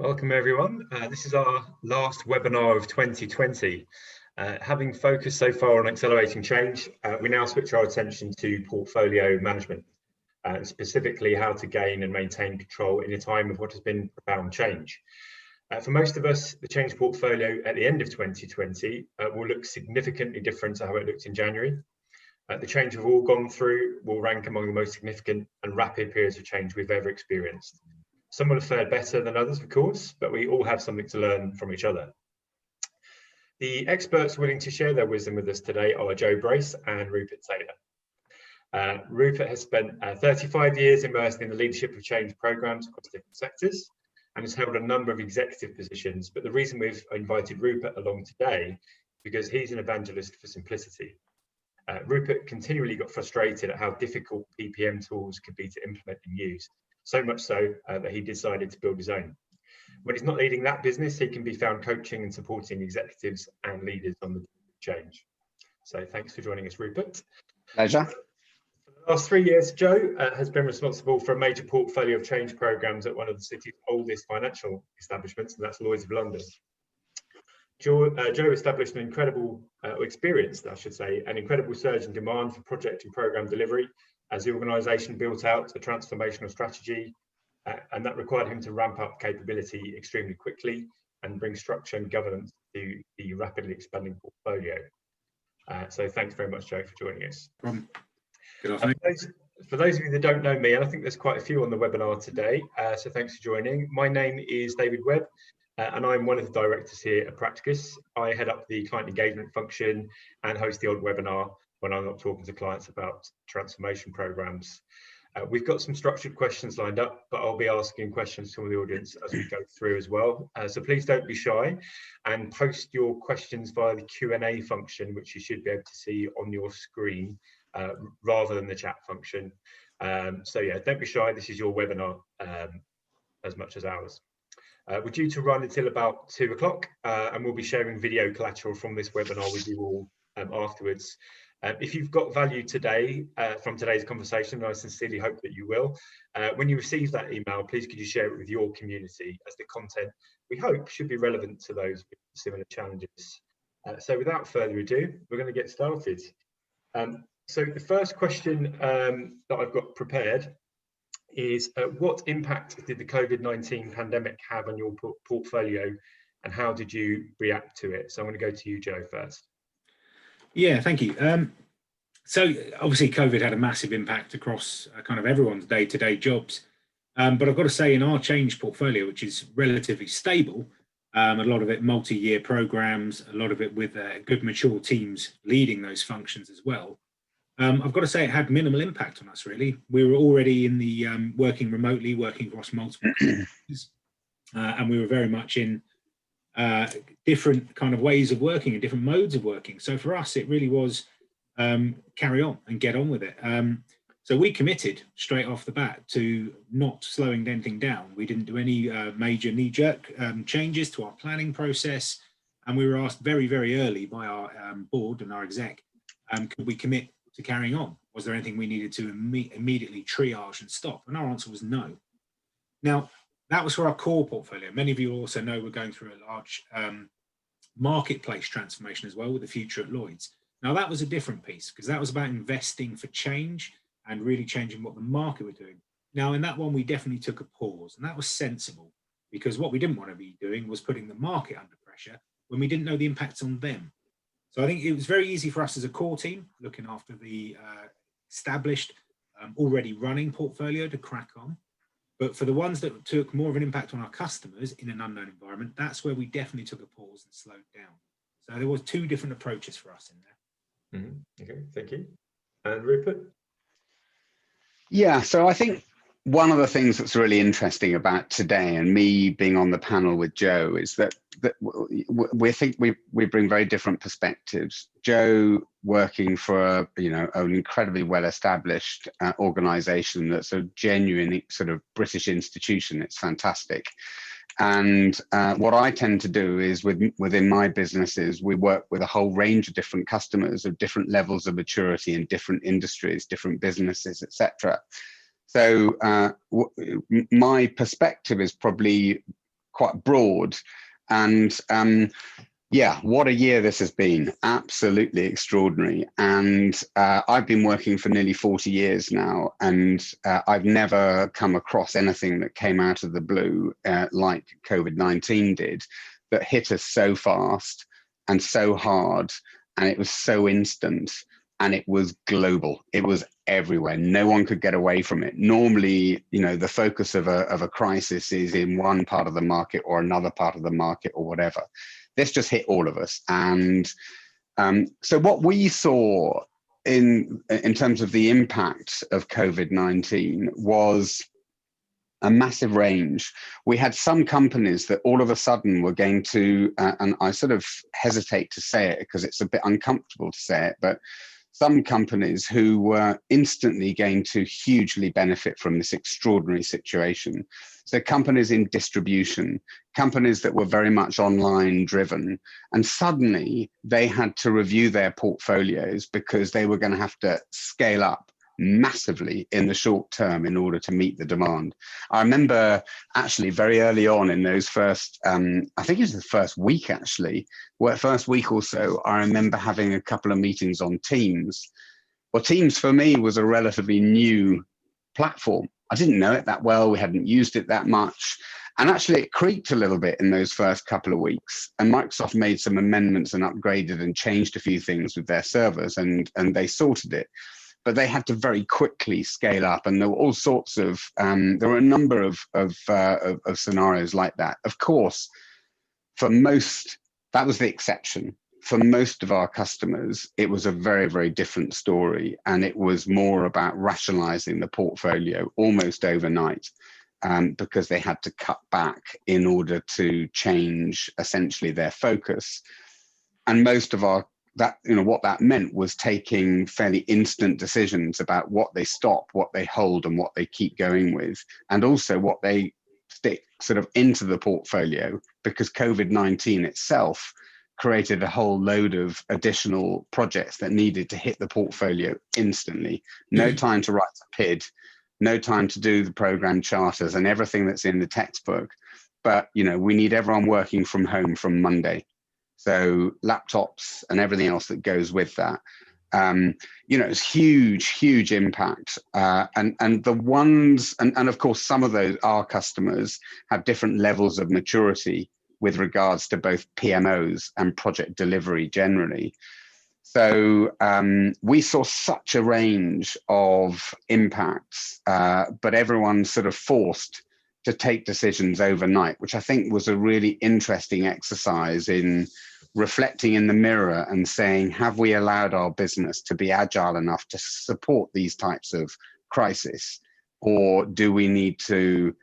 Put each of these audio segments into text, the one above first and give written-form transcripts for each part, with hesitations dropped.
Welcome everyone. This is our last webinar of 2020. Having focused so far on accelerating change, we now switch our attention to portfolio management, and specifically how to gain and maintain control in a time of what has been profound change. For most of us, the change portfolio at the end of 2020 will look significantly different to how it looked in January. The change we've all gone through will rank among the most significant and rapid periods of change we've ever experienced. Some will have fared better than others, of course, but we all have something to learn from each other. The experts willing to share their wisdom with us today are Joe Brace and Rupert Taylor. Rupert has spent 35 years immersed in the leadership of change programs across different sectors and has held a number of executive positions. But the reason we've invited Rupert along today is because he's an evangelist for simplicity. Rupert continually got frustrated at how difficult PPM tools could be to implement and use. So much so that he decided to build his own. When he's not leading that business, he can be found coaching and supporting executives and leaders on the change. So thanks for joining us, Rupert. Pleasure. For the last 3 years, Joe has been responsible for a major portfolio of change programs at one of the city's oldest financial establishments, and that's Lloyd's of London. Joe established an incredible, experienced, I should say, an incredible surge in demand for project and program delivery as the organisation built out a transformational strategy, and that required him to ramp up capability extremely quickly and bring structure and governance to the rapidly expanding portfolio. So thanks very much, Joe, for joining us. Good afternoon. For those of you that don't know me, and I think there's quite a few on the webinar today, so thanks for joining. My name is David Webb, and I'm one of the directors here at Practicus. I head up the client engagement function and host the odd webinar when I'm not talking to clients about transformation programs. We've got some structured questions lined up, but I'll be asking questions from the audience as we go through as well. So please don't be shy and post your questions via the Q&A function, which you should be able to see on your screen rather than the chat function. So yeah, don't be shy. This is your webinar as much as ours. We're due to run until about 2 o'clock, and we'll be sharing video collateral from this webinar with you all afterwards. If you've got value today from today's conversation, and I sincerely hope that you will, when you receive that email, please could you share it with your community, as the content we hope should be relevant to those with similar challenges. So without further ado, we're going to get started. So the first question that I've got prepared is what impact did the COVID-19 pandemic have on your portfolio, and how did you react to it? So I'm going to go to you, Joe, first. Yeah, thank you. So obviously COVID had a massive impact across kind of everyone's day-to-day jobs. But I've got to say, in our change portfolio, which is relatively stable, a lot of it multi-year programs, a lot of it with good mature teams leading those functions as well. I've got to say it had minimal impact on us, really. We were already in the working remotely, working across multiple countries, and we were very much in different kind of ways of working and different modes of working. So for us, it really was carry on and get on with it. So we committed straight off the bat to not slowing anything down. We didn't do any major knee-jerk changes to our planning process, and we were asked very, very early by our board and our exec, could we commit to carrying on? Was there anything we needed to immediately triage and stop? And our answer was no. Now, that was for our core portfolio. Many of you also know we're going through a large marketplace transformation as well with the future at Lloyd's. Now, that was a different piece because that was about investing for change and really changing what the market were doing. Now, in that one, we definitely took a pause, and that was sensible because what we didn't want to be doing was putting the market under pressure when we didn't know the impacts on them. So I think it was very easy for us as a core team looking after the established, already running portfolio to crack on. But for the ones that took more of an impact on our customers in an unknown environment, that's where we definitely took a pause and slowed down. So there was two different approaches for us in there. Mm-hmm. Okay, thank you. And Rupert? Yeah, so I think one of the things that's really interesting about today and me being on the panel with Joe is that we bring very different perspectives. Joe working for an incredibly well-established organisation that's a genuine sort of British institution. It's fantastic. And what I tend to do is within my businesses, we work with a whole range of different customers of different levels of maturity in different industries, different businesses, etc. So my perspective is probably quite broad. And yeah, what a year this has been. Absolutely extraordinary. And I've been working for nearly 40 years now, and I've never come across anything that came out of the blue like COVID-19 did, that hit us so fast and so hard, and it was so instant, and it was global. It was everywhere. No one could get away from it. Normally, you know, the focus of a crisis is in one part of the market or another part of the market or whatever. This just hit all of us. And so what we saw in terms of the impact of COVID-19 was a massive range. We had some companies that all of a sudden were going to, and I sort of hesitate to say it because it's a bit uncomfortable to say it, but some companies who were instantly going to hugely benefit from this extraordinary situation. So companies in distribution, companies that were very much online driven, and suddenly they had to review their portfolios because they were going to have to scale up massively in the short term in order to meet the demand. I remember actually very early on in those first, I think it was the first week actually, first week or so, I remember having a couple of meetings on Teams. Well, Teams for me was a relatively new platform. I didn't know it that well. We hadn't used it that much. And actually it creaked a little bit in those first couple of weeks. And Microsoft made some amendments and upgraded and changed a few things with their servers, and they sorted it. But they had to very quickly scale up, and there were all sorts of, there were a number of scenarios like that. Of course, for most, that was the exception. For most of our customers, it was a very, very different story, and it was more about rationalizing the portfolio almost overnight, because they had to cut back in order to change essentially their focus. And most of our what that meant was taking fairly instant decisions about what they stop, what they hold, and what they keep going with, and also what they stick sort of into the portfolio, because COVID-19 itself created a whole load of additional projects that needed to hit the portfolio instantly. No time to write a PID, no time to do the program charters and everything that's in the textbook. But, you know, we need everyone working from home from Monday. So laptops and everything else that goes with that, you know, it's huge impact. And the ones, and of course, some of those, our customers have different levels of maturity with regards to both PMOs and project delivery generally. So we saw such a range of impacts, but everyone's sort of forced to take decisions overnight, which I think was a really interesting exercise in reflecting in the mirror and saying, have we allowed our business to be agile enough to support these types of crises, or do we need to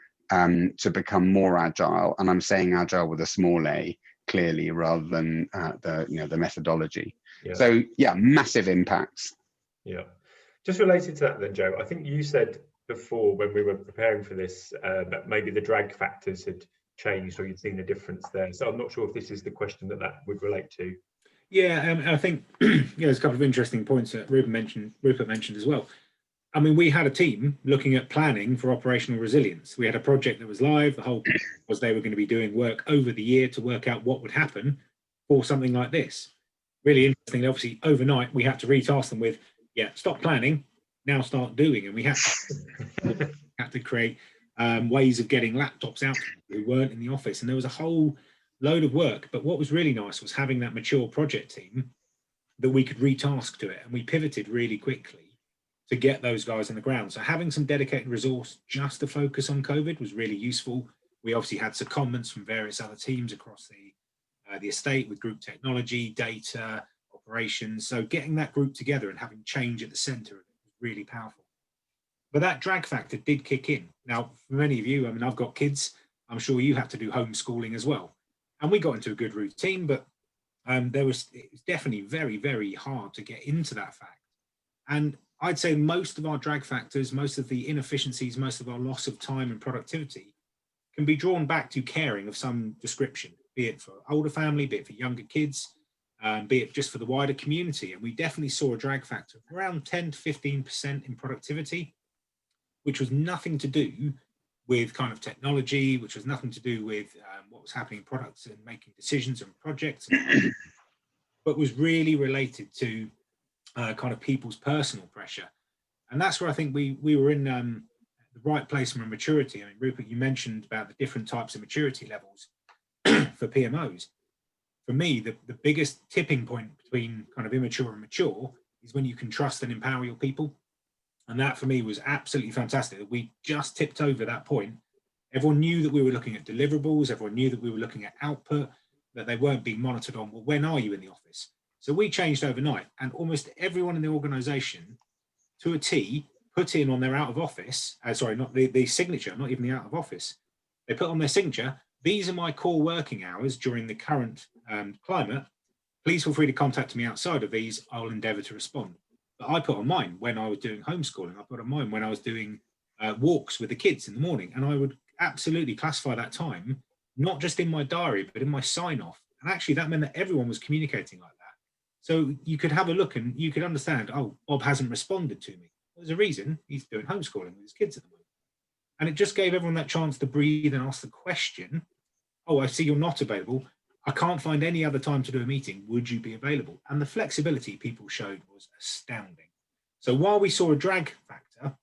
become more agile? And I'm saying agile with a small a, clearly, rather than the methodology. Yeah. So yeah, massive impacts. Yeah, just related to that then, Joe, I think you said before when we were preparing for this that maybe the drag factors had changed, or you'd seen a difference there. So I'm not sure if this is the question that would relate to. Yeah, I think there's a couple of interesting points that Rupert mentioned as well. I mean, we had a team looking at planning for operational resilience. We had a project that was live. The whole point was they were going to be doing work over the year to work out what would happen for something like this. Really interesting. Obviously, overnight, we had to retask them with, stop planning, now start doing. And we had to create ways of getting laptops out to people who weren't in the office. And there was a whole load of work. But what was really nice was having that mature project team that we could retask to it. And we pivoted really quickly to get those guys on the ground. So having some dedicated resource just to focus on COVID was really useful. We obviously had secondments from various other teams across the estate with group technology, data, operations. So getting that group together and having change at the center of it was really powerful. But that drag factor did kick in. Now, for many of you, I mean, I've got kids. I'm sure you have to do homeschooling as well. And we got into a good routine, but it was definitely very, very hard to get into that fact. And I'd say most of our drag factors, most of the inefficiencies, most of our loss of time and productivity can be drawn back to caring of some description, be it for older family, be it for younger kids, be it just for the wider community. And we definitely saw a drag factor of around 10 to 15% in productivity, which was nothing to do with kind of technology, which was nothing to do with what was happening in products and making decisions and projects, but was really related to kind of people's personal pressure. And that's where I think we were in the right place from a maturity. I mean, Rupert, you mentioned about the different types of maturity levels for PMOs. For me, the biggest tipping point between kind of immature and mature is when you can trust and empower your people. And that for me was absolutely fantastic, that we just tipped over that point. Everyone knew that we were looking at deliverables. Everyone knew that we were looking at output, that they weren't being monitored on, well, when are you in the office? So we changed overnight, and almost everyone in the organization to a T put in on their out of office, sorry, not the signature, not even the out of office. They put on their signature, these are my core working hours during the current climate. Please feel free to contact me outside of these. I will endeavor to respond. But I put on mine when I was doing homeschooling. I put on mine when I was doing walks with the kids in the morning. And I would absolutely classify that time, not just in my diary, but in my sign off. And actually that meant that everyone was communicating like that. So you could have a look and you could understand, oh, Bob hasn't responded to me. There's a reason. He's doing homeschooling with his kids at the moment. And it just gave everyone that chance to breathe and ask the question, oh, I see you're not available. I can't find any other time to do a meeting. Would you be available? And the flexibility people showed was astounding. So while we saw a drag factor,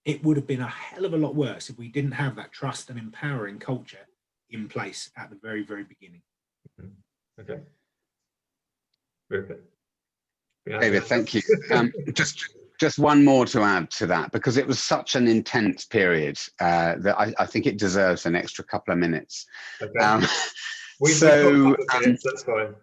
it would have been a hell of a lot worse if we didn't have that trust and empowering culture in place at the very, very beginning. Okay. Rupert. David, thank you. Just one more to add to that, because it was such an intense period that I think it deserves an extra couple of minutes. Okay. We've got a couple of minutes, that's fine.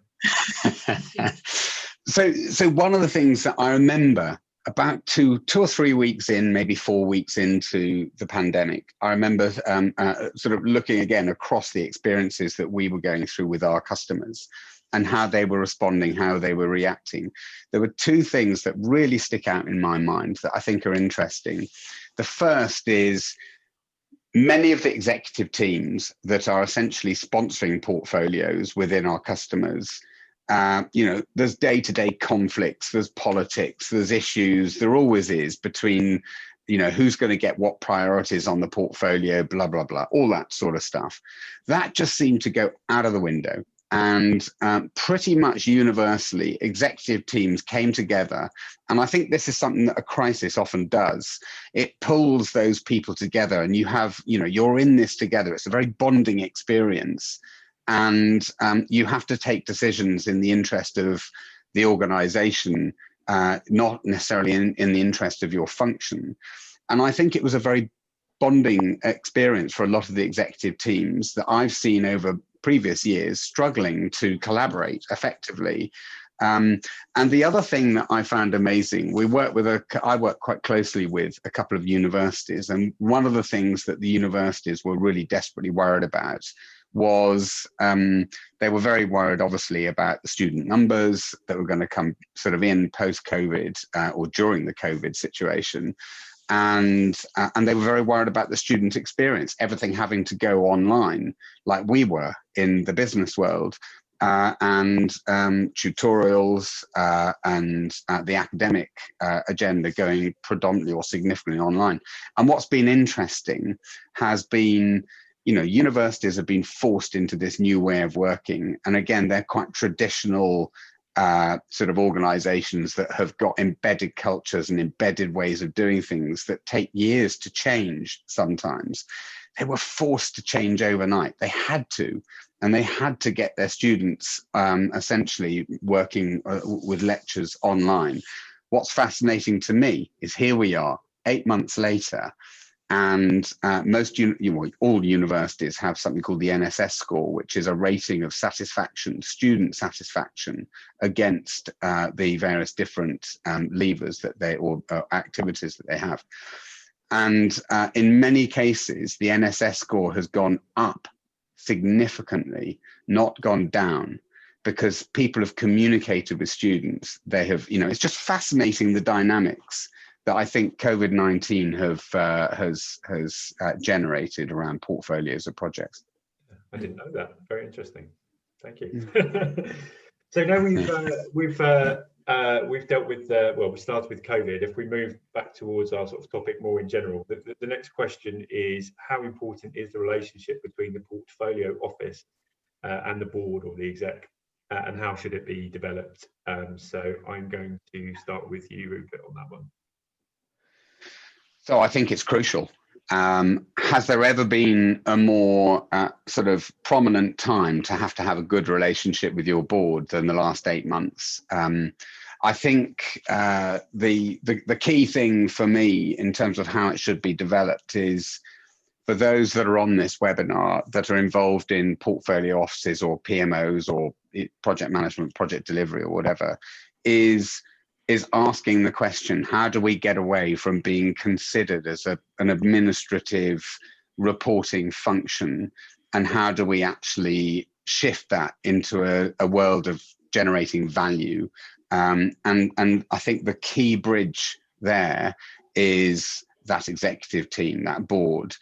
So one of the things that I remember about two or 3 weeks in, maybe 4 weeks into the pandemic, I remember sort of looking again across the experiences that we were going through with our customers and how they were responding, how they were reacting. There were two things that really stick out in my mind that I think are interesting. The first is many of the executive teams that are essentially sponsoring portfolios within our customers, there's day-to-day conflicts, there's politics, there's issues, there always is between, who's going to get what priorities on the portfolio, blah, blah, blah, all that sort of stuff. That just seemed to go out of the window. And pretty much universally, executive teams came together. And I think this is something that a crisis often does. It pulls those people together and you have, you're in this together. It's a very bonding experience. And you have to take decisions in the interest of the organization, not necessarily in the interest of your function. And I think it was a very bonding experience for a lot of the executive teams that I've seen over previous years struggling to collaborate effectively. And the other thing that I found amazing, I work quite closely with a couple of universities, and one of the things that the universities were really desperately worried about was they were very worried, obviously, about the student numbers that were going to come sort of in post-COVID or during the COVID situation. And they were very worried about the student experience, everything having to go online like we were in the business world, and tutorials and the academic agenda going predominantly or significantly online. And what's been interesting has been, universities have been forced into this new way of working. And again, they're quite traditional sort of organizations that have got embedded cultures and embedded ways of doing things that take years to change sometimes. They were forced to change overnight. They had to, and they had to get their students essentially working with lectures online. What's fascinating to me is here we are 8 months later, and all universities have something called the NSS score, which is a rating of satisfaction, student satisfaction against the various different levers that or activities that they have. And in many cases, the NSS score has gone up significantly, not gone down, because people have communicated with students. They have, it's just fascinating, the dynamics that I think COVID-19 has generated around portfolios of projects. I didn't know that. Very interesting. Thank you. So now we've we've dealt with, well, we started with COVID. If we move back towards our sort of topic more in general, the next question is, how important is the relationship between the portfolio office and the board or the exec, and how should it be developed? So I'm going to start with you, Rupert, on that one. So I think it's crucial. Has there ever been a more sort of prominent time to have a good relationship with your board than the last 8 months? I think the key thing for me in terms of how it should be developed is, for those that are on this webinar that are involved in portfolio offices or PMOs or project management, project delivery or whatever, is asking the question, how do we get away from being considered as an administrative reporting function, and how do we actually shift that into a world of generating value? And I think the key bridge there is that executive team, that board.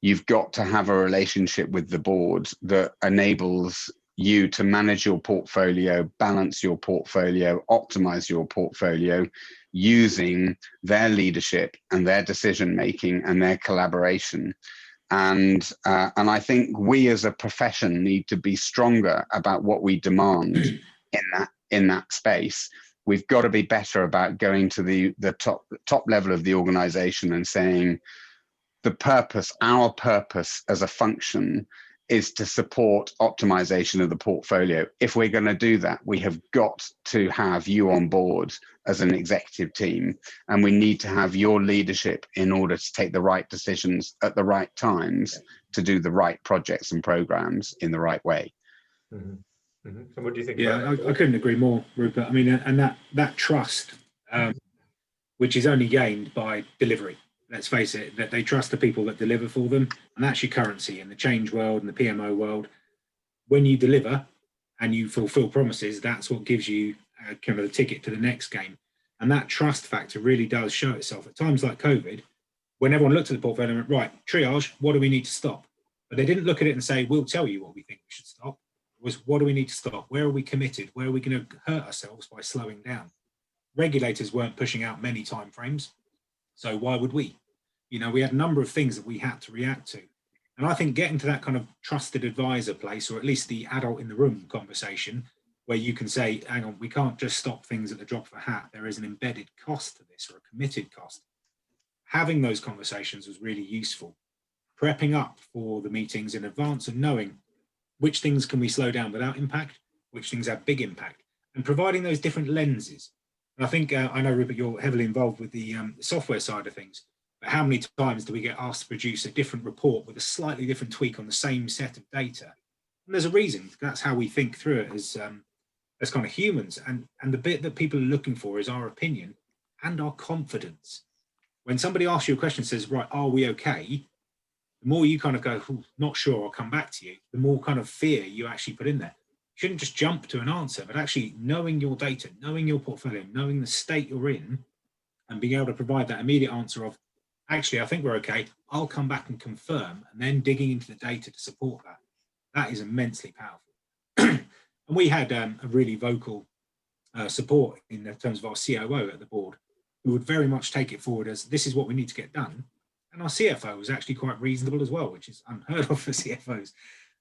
You've got to have a relationship with the board that enables you to manage your portfolio, balance your portfolio, optimize your portfolio using their leadership and their decision making and their collaboration. And I think we as a profession need to be stronger about what we demand in that space. We've got to be better about going to the top level of the organization and saying, our purpose as a function is to support optimization of the portfolio. If we're going to do that, we have got to have you on board as an executive team, and we need to have your leadership in order to take the right decisions at the right times to do the right projects and programs in the right way. Mm-hmm. Mm-hmm. So what do you think? Yeah, I couldn't agree more, Rupert. I mean, and that trust, which is only gained by delivery. Let's face it, that they trust the people that deliver for them, and that's your currency in the change world and the PMO world. When you deliver and you fulfill promises, that's what gives you kind of the ticket to the next game. And that trust factor really does show itself at times like COVID, when everyone looked at the portfolio and went, right, triage, what do we need to stop? But they didn't look at it and say, we'll tell you what we think we should stop. It was, what do we need to stop? Where are we committed? Where are we going to hurt ourselves by slowing down? Regulators weren't pushing out many timeframes, so why would we? You know, we had a number of things that we had to react to. And I think getting to that kind of trusted advisor place, or at least the adult in the room conversation, where you can say, hang on, we can't just stop things at the drop of a hat. There is an embedded cost to this, or a committed cost. Having those conversations was really useful. Prepping up for the meetings in advance and knowing which things can we slow down without impact, which things have big impact, and providing those different lenses. And I think, I know, Rupert, you're heavily involved with the software side of things. How many times do we get asked to produce a different report with a slightly different tweak on the same set of data? And there's a reason. That's how we think through it as kind of humans. And the bit that people are looking for is our opinion and our confidence. When somebody asks you a question and says, right, are we okay? The more you kind of go, not sure, I'll come back to you, the more kind of fear you actually put in there. You shouldn't just jump to an answer, but actually knowing your data, knowing your portfolio, knowing the state you're in, and being able to provide that immediate answer of, actually, I think we're okay, I'll come back and confirm, and then digging into the data to support that. That is immensely powerful. And we had a really vocal support in terms of our COO at the board, who would very much take it forward as, this is what we need to get done. And our CFO was actually quite reasonable as well, which is unheard of for CFOs.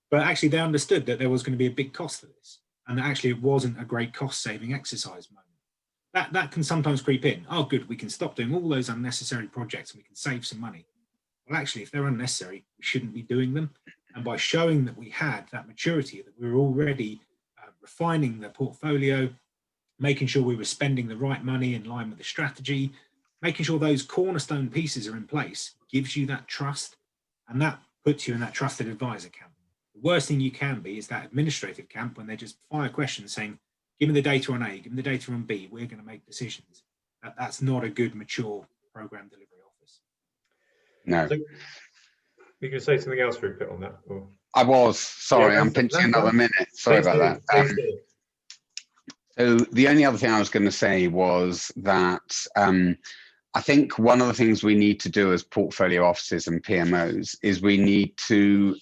But actually, they understood that there was going to be a big cost to this, and that actually it wasn't a great cost-saving exercise moment. That can sometimes creep in. Oh, good, we can stop doing all those unnecessary projects and we can save some money. Well, actually, if they're unnecessary, we shouldn't be doing them. And by showing that we had that maturity, that we were already refining the portfolio, making sure we were spending the right money in line with the strategy, making sure those cornerstone pieces are in place, gives you that trust, and that puts you in that trusted advisor camp. The worst thing you can be is that administrative camp when they just fire questions saying, give me the data on A, give me the data on B, we're going to make decisions. That's not a good, mature program delivery office. No. So, you can say something else, Rupert, on that? Or? I was, sorry, I'm pinching another minute. Sorry about that. So the only other thing I was going to say was that I think one of the things we need to do as portfolio officers and PMOs is we need to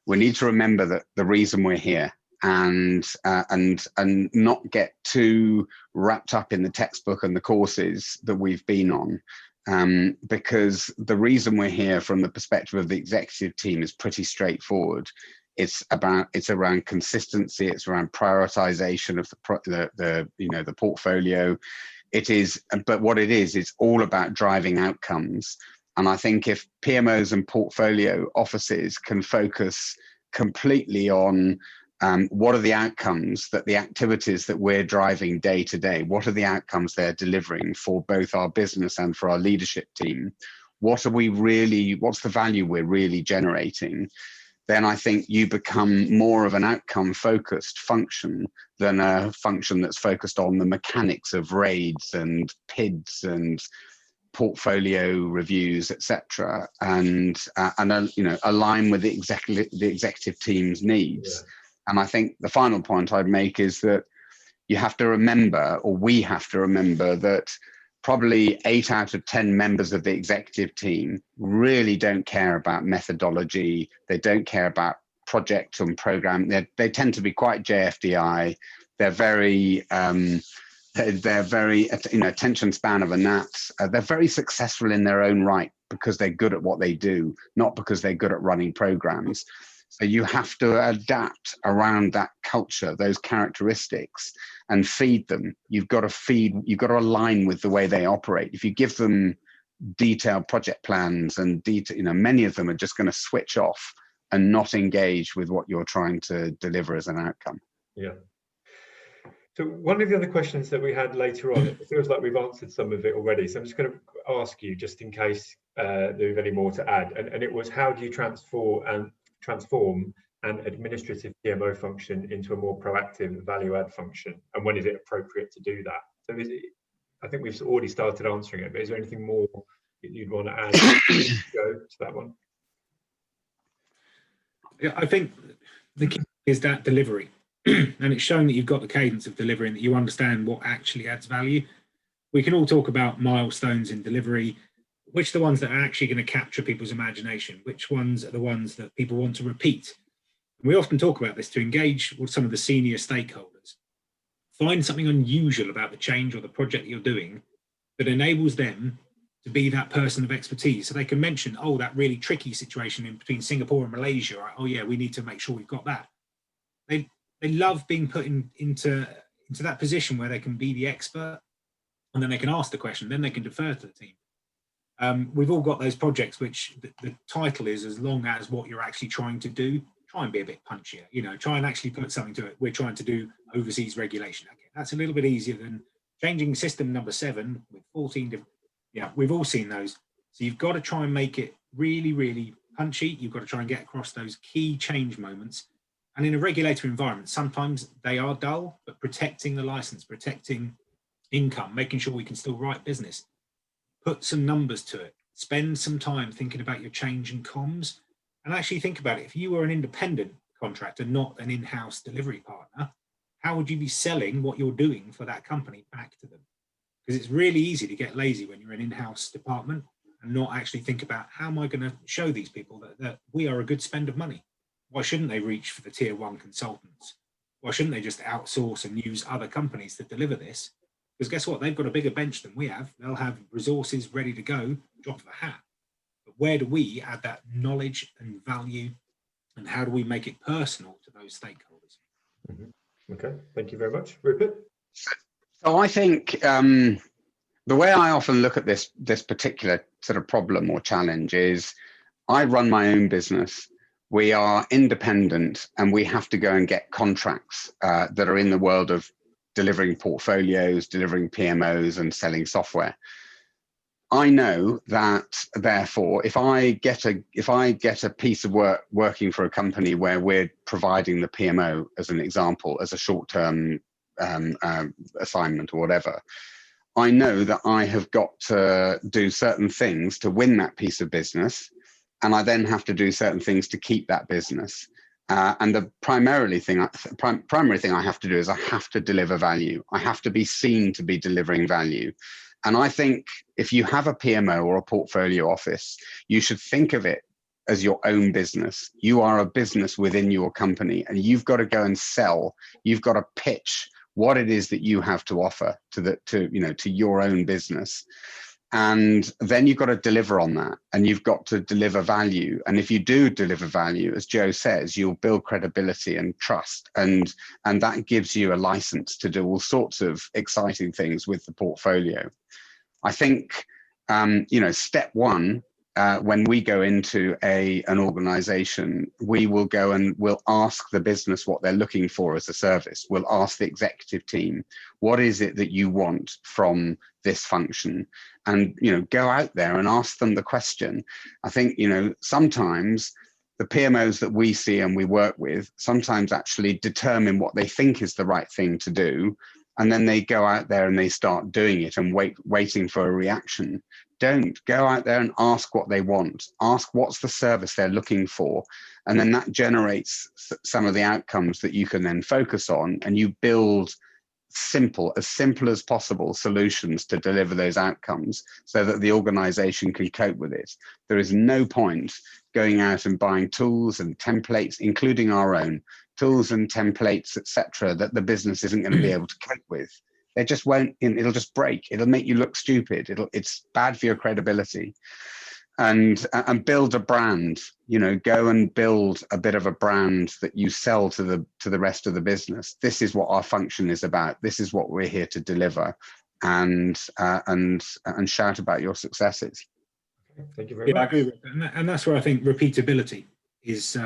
remember that the reason we're here, and not get too wrapped up in the textbook and the courses that we've been on. Because the reason we're here from the perspective of the executive team is pretty straightforward. It's around consistency. It's around prioritization of the portfolio. It is, but what it is, it's all about driving outcomes. And I think if PMOs and portfolio offices can focus completely on what are the outcomes that the activities that we're driving day to day, what are the outcomes they're delivering for both our business and for our leadership team? What's the value we're really generating? Then I think you become more of an outcome focused function than a function that's focused on the mechanics of raids and PIDs and portfolio reviews, etc., and align with the executive team's needs. Yeah. And I think the final point I'd make is that you have to remember, or we have to remember, that probably 8 out of 10 members of the executive team really don't care about methodology. They don't care about project and program. They tend to be quite JFDI. They're very attention span of a gnat. They're very successful in their own right because they're good at what they do, not because they're good at running programs. So you have to adapt around that culture, those characteristics, and feed them. You've got to align with the way they operate. If you give them detailed project plans and many of them are just going to switch off and not engage with what you're trying to deliver as an outcome. Yeah. So one of the other questions that we had later on, it feels like we've answered some of it already. So I'm just going to ask you, just in case there's any more to add. And it was, how do you transform an administrative PMO function into a more proactive value add function? And when is it appropriate to do that? So I think we've already started answering it, but is there anything more that you'd want to add to that one? Yeah, I think the key is that delivery. And it's showing that you've got the cadence of delivering, that you understand what actually adds value. We can all talk about milestones in delivery, which are the ones that are actually going to capture people's imagination, which ones are the ones that people want to repeat. And we often talk about this to engage with some of the senior stakeholders. Find something unusual about the change or the project that you're doing that enables them to be that person of expertise. So they can mention, oh, that really tricky situation in between Singapore and Malaysia. Right? Oh yeah, we need to make sure we've got that. They love being put into that position where they can be the expert, and then they can ask the question, then they can defer to the team. We've all got those projects which the title is, as long as what you're actually trying to do, try and be a bit punchier, try and actually put something to it. We're trying to do overseas regulation. Okay, that's a little bit easier than changing system number 7 with 14 different, we've all seen those. So you've got to try and make it really, really punchy. You've got to try and get across those key change moments. And in a regulatory environment, sometimes they are dull, but protecting the license, protecting income, making sure we can still write business, put some numbers to it, spend some time thinking about your change in comms, and actually think about it. If you were an independent contractor, not an in-house delivery partner, how would you be selling what you're doing for that company back to them? Because it's really easy to get lazy when you're an in-house department and not actually think about, how am I going to show these people that we are a good spend of money? Why shouldn't they reach for the tier 1 consultants? Why shouldn't they just outsource and use other companies to deliver this? Because guess what? They've got a bigger bench than we have. They'll have resources ready to go, drop of a hat. But where do we add that knowledge and value, and how do we make it personal to those stakeholders? Mm-hmm. Okay, thank you very much. Rupert? So I think the way I often look at this particular sort of problem or challenge is, I run my own business. We are independent, and we have to go and get contracts that are in the world of delivering portfolios, delivering PMOs, and selling software. I know that, therefore, if I get a piece of work working for a company where we're providing the PMO, as an example, as a short-term assignment or whatever, I know that I have got to do certain things to win that piece of business, and I then have to do certain things to keep that business. And the primary thing I have to do is I have to deliver value. I have to be seen to be delivering value. And I think if you have a PMO or a portfolio office, you should think of it as your own business. You are a business within your company, and you've got to go and sell. You've got to pitch what it is that you have to offer to your own business. And then you've got to deliver on that, and you've got to deliver value. And if you do deliver value, as Joe says, you'll build credibility and trust, and that gives you a license to do all sorts of exciting things with the portfolio. I think, step one, when we go into an organization, we will go and we'll ask the business what they're looking for as a service. We'll ask the executive team, what is it that you want from this function? And, go out there and ask them the question. I think, sometimes the PMOs that we see and we work with sometimes actually determine what they think is the right thing to do. And then they go out there and they start doing it and waiting for a reaction. Don't go out there and ask what they want. Ask what's the service they're looking for. And then that generates some of the outcomes that you can then focus on, and you build as simple as possible solutions to deliver those outcomes so that the organization can cope with it. There is no point going out and buying tools and templates, including our own tools and templates, etc., that the business isn't going to be able to cope with. It just won't, it'll just break. It'll make you look stupid. It's bad for your credibility. And build a brand, go and build a bit of a brand that you sell to the rest of the business. This is what our function is about. This is what we're here to deliver, and shout about your successes. Thank you very much. I agree with that. And that's where I think repeatability is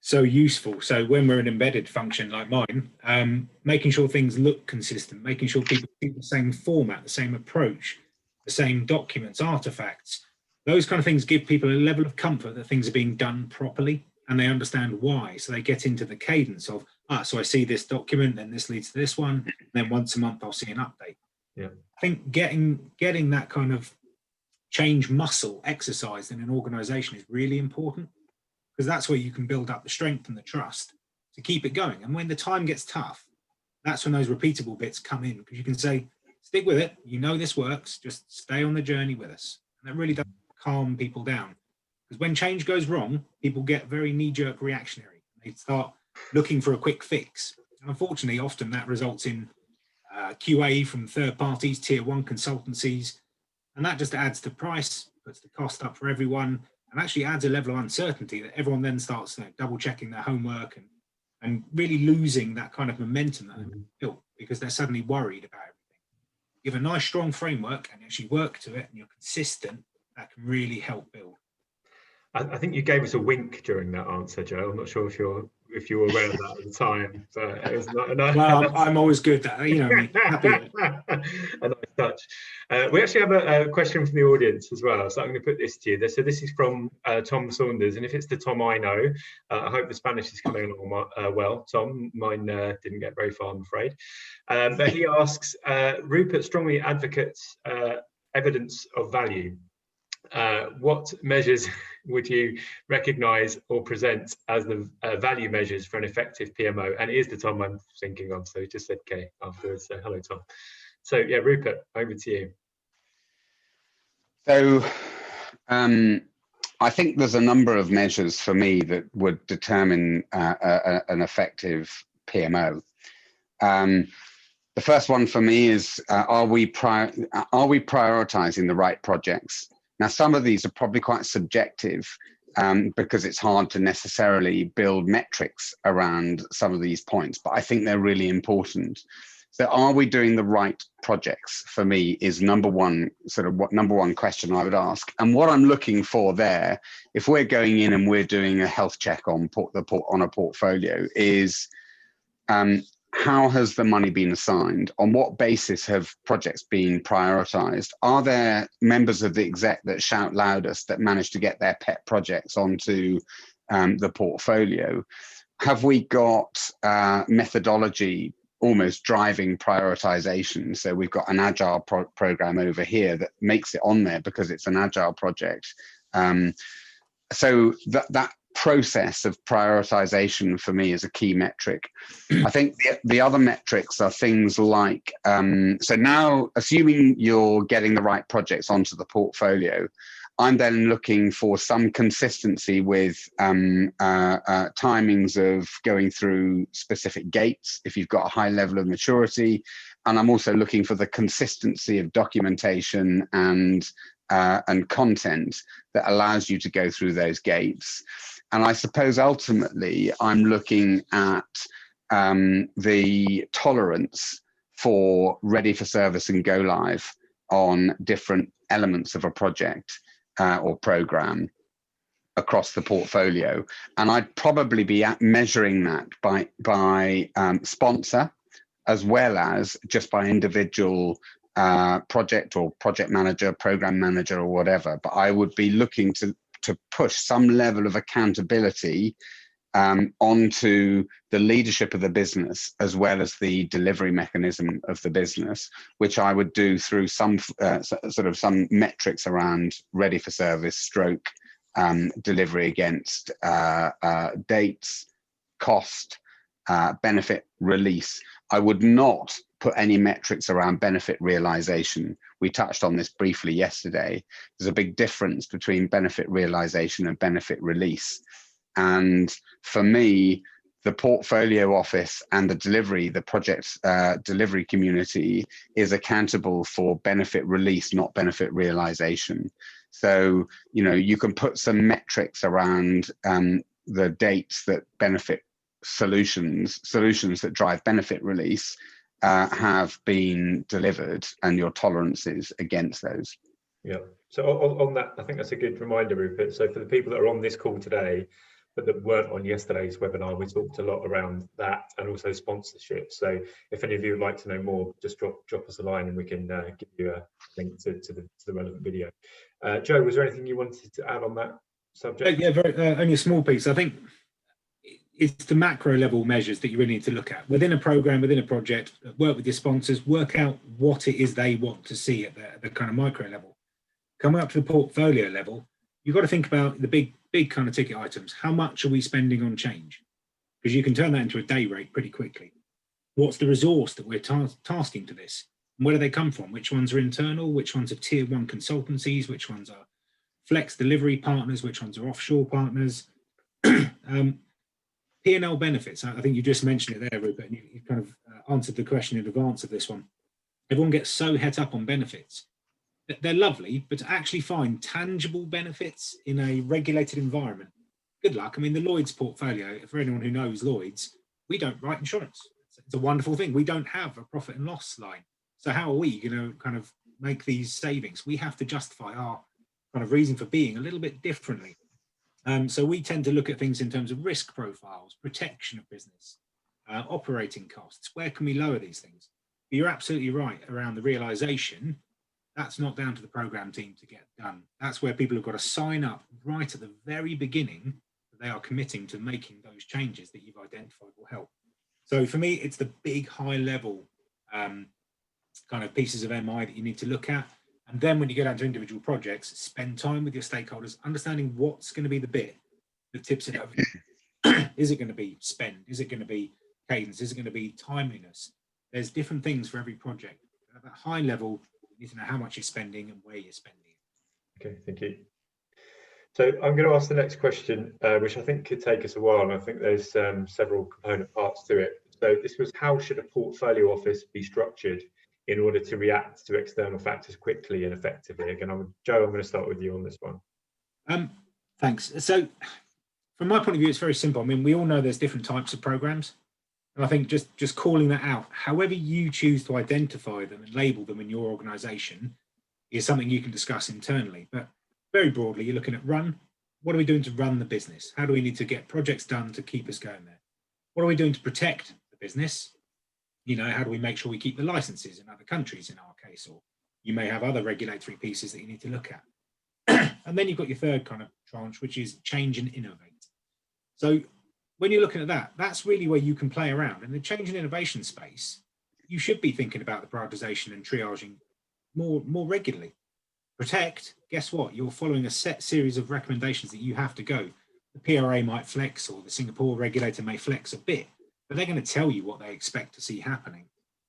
so useful. So when we're an embedded function like mine, making sure things look consistent, making sure people see the same format, the same approach, the same documents, artifacts, those kind of things give people a level of comfort that things are being done properly, and they understand why. So they get into the cadence of, so I see this document, then this leads to this one, and then once a month I'll see an update. Yeah. I think getting that kind of change muscle exercised in an organization is really important, because that's where you can build up the strength and the trust to keep it going. And when the time gets tough, that's when those repeatable bits come in, because you can say, stick with it, this works, just stay on the journey with us. And that really does calm people down, because when change goes wrong, people get very knee-jerk reactionary. They start looking for a quick fix. And unfortunately, often that results in QA from third parties, tier one consultancies, and that just adds to price, puts the cost up for everyone, and actually adds a level of uncertainty that everyone then starts double checking their homework and really losing that kind of momentum that they've built, because they're suddenly worried about everything. Give a nice strong framework and actually work to it, and you're consistent, that can really help build. I think you gave us a wink during that answer, Joe. I'm not sure if you were aware of that at the time, but it was not. Well, I'm always good at that, happy. A nice touch. We actually have a question from the audience as well, so I'm going to put this to you. So this is from Tom Saunders, and if it's the Tom I know, I hope the Spanish is coming along well. Tom, mine didn't get very far, I'm afraid. But he asks, Rupert strongly advocates evidence of value. What measures would you recognise or present as the value measures for an effective PMO? And it is the Tom I'm thinking of, so he just said K afterwards. So hello, Tom. So yeah, Rupert, over to you. So I think there's a number of measures for me that would determine an effective PMO. The first one for me is, are we prioritising the right projects? Now, some of these are probably quite subjective because it's hard to necessarily build metrics around some of these points, but I think they're really important. So are we doing the right projects, for me, is number one question I would ask. And what I'm looking for there, if we're going in and we're doing a health check on a portfolio, is how has the money been assigned? On what basis have projects been prioritized? Are there members of the exec that shout loudest that manage to get their pet projects onto the portfolio? Have we got methodology almost driving prioritization? So we've got an agile program over here that makes it on there because it's an agile project. So that process of prioritization for me is a key metric. I think the other metrics are things like, so now assuming you're getting the right projects onto the portfolio, I'm then looking for some consistency with timings of going through specific gates if you've got a high level of maturity. And I'm also looking for the consistency of documentation and content that allows you to go through those gates. And I suppose ultimately I'm looking at the tolerance for ready for service and go live on different elements of a project or program across the portfolio. And I'd probably be measuring that by sponsor, as well as just by individual project or project manager, program manager, or whatever. But I would be looking to push some level of accountability onto the leadership of the business, as well as the delivery mechanism of the business, which I would do through some sort of some metrics around ready for service, stroke, delivery against dates, cost, benefit release. I would not put any metrics around benefit realization. We touched on this briefly yesterday. There's a big difference between benefit realization and benefit release. And for me, the portfolio office and the project delivery community is accountable for benefit release, not benefit realization. So, you know, you can put some metrics around the dates that benefit solutions that drive benefit release have been delivered, and your tolerances against those. Yeah. So on that, I think that's a good reminder, Rupert. So for the people that are on this call today, but that weren't on yesterday's webinar, we talked a lot around that and also sponsorship. So if any of you would like to know more, just drop us a line and we can give you a link to the relevant video. Joe, was there anything you wanted to add on that subject? Yeah, only a small piece. I think it's the macro level measures that you really need to look at within a program, within a project. Work with your sponsors, work out what it is they want to see at the kind of micro level. Coming up to the portfolio level, you've got to think about the big kind of ticket items. How much are we spending on change? Because you can turn that into a day rate pretty quickly. What's the resource that we're tasking to this? And where do they come from? Which ones are internal? Which ones are tier 1 consultancies? Which ones are flex delivery partners? Which ones are offshore partners? P&L benefits. I think you just mentioned it there, Rupert, and you kind of answered the question in advance of this one. Everyone gets so het up on benefits. They're lovely, but to actually find tangible benefits in a regulated environment, good luck. I mean, the Lloyd's portfolio, for anyone who knows Lloyd's, we don't write insurance. It's a wonderful thing. We don't have a profit and loss line. So how are we going to kind of make these savings? We have to justify our kind of reason for being a little bit differently. So we tend to look at things in terms of risk profiles, protection of business, operating costs. Where can we lower these things? But you're absolutely right around the realization. That's not down to the program team to get done. That's where people have got to sign up right at the very beginning that they are committing to making those changes that you've identified will help. So for me, it's the big high level kind of pieces of MI that you need to look at. And then when you get down to individual projects, spend time with your stakeholders, understanding what's going to be the bit that tips it over. Is it going to be spend? Is it going to be cadence? Is it going to be timeliness? There's different things for every project. At that high level, you need to know how much you're spending and where you're spending it. Okay, thank you. So I'm going to ask the next question, which I think could take us a while, and I think there's several component parts to it. So this was, how should a portfolio office be structured in order to react to external factors quickly and effectively? Again, Joe, I'm going to start with you on this one. Thanks. So from my point of view, it's very simple. I mean, we all know there's different types of programs. And I think just calling that out, however you choose to identify them and label them in your organization, is something you can discuss internally. But very broadly, you're looking at run. What are we doing to run the business? How do we need to get projects done to keep us going there? What are we doing to protect the business? You know, how do we make sure we keep the licenses in other countries in our case? Or you may have other regulatory pieces that you need to look at. And then you've got your third kind of tranche, which is change and innovate. So when you're looking at that, that's really where you can play around. In the change and innovation space, you should be thinking about the prioritization and triaging more regularly. Protect, guess what? You're following a set series of recommendations that you have to go. The PRA might flex, or the Singapore regulator may flex a bit, but they're going to tell you what they expect to see happening.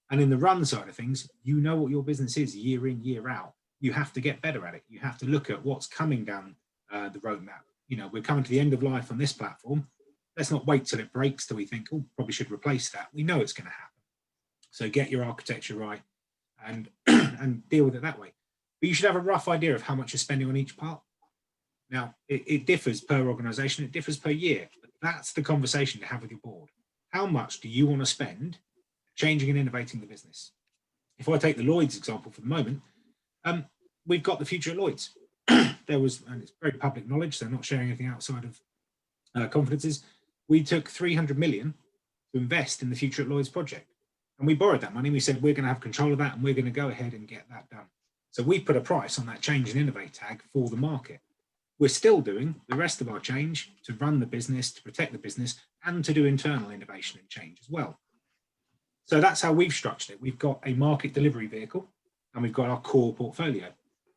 And in the run side of things, you know what your business is year in, year out. you have to get better at it. You have to look at what's coming down the roadmap. You know, we're coming to the end of life on this platform. Let's not wait till it breaks till we think, oh, probably should replace that. We know it's going to happen. So get your architecture right and and deal with it that way. But you should have a rough idea of how much you're spending on each part. Now, it differs per organization, it differs per year, but that's the conversation to have with your board. How much do you want to spend changing and innovating the business? If I take the Lloyd's example for the moment, we've got the future at Lloyd's. There was, and it's very public knowledge, so not sharing anything outside of confidences, we took 300 million to invest in the future at Lloyd's project. And we borrowed that money. We said, we're going to have control of that and we're going to go ahead and get that done. So we put a price on that change and innovate tag for the market. We're still doing the rest of our change to run the business, to protect the business, and to do internal innovation and change as well. So that's how we've structured it. We've got a market delivery vehicle and we've got our core portfolio.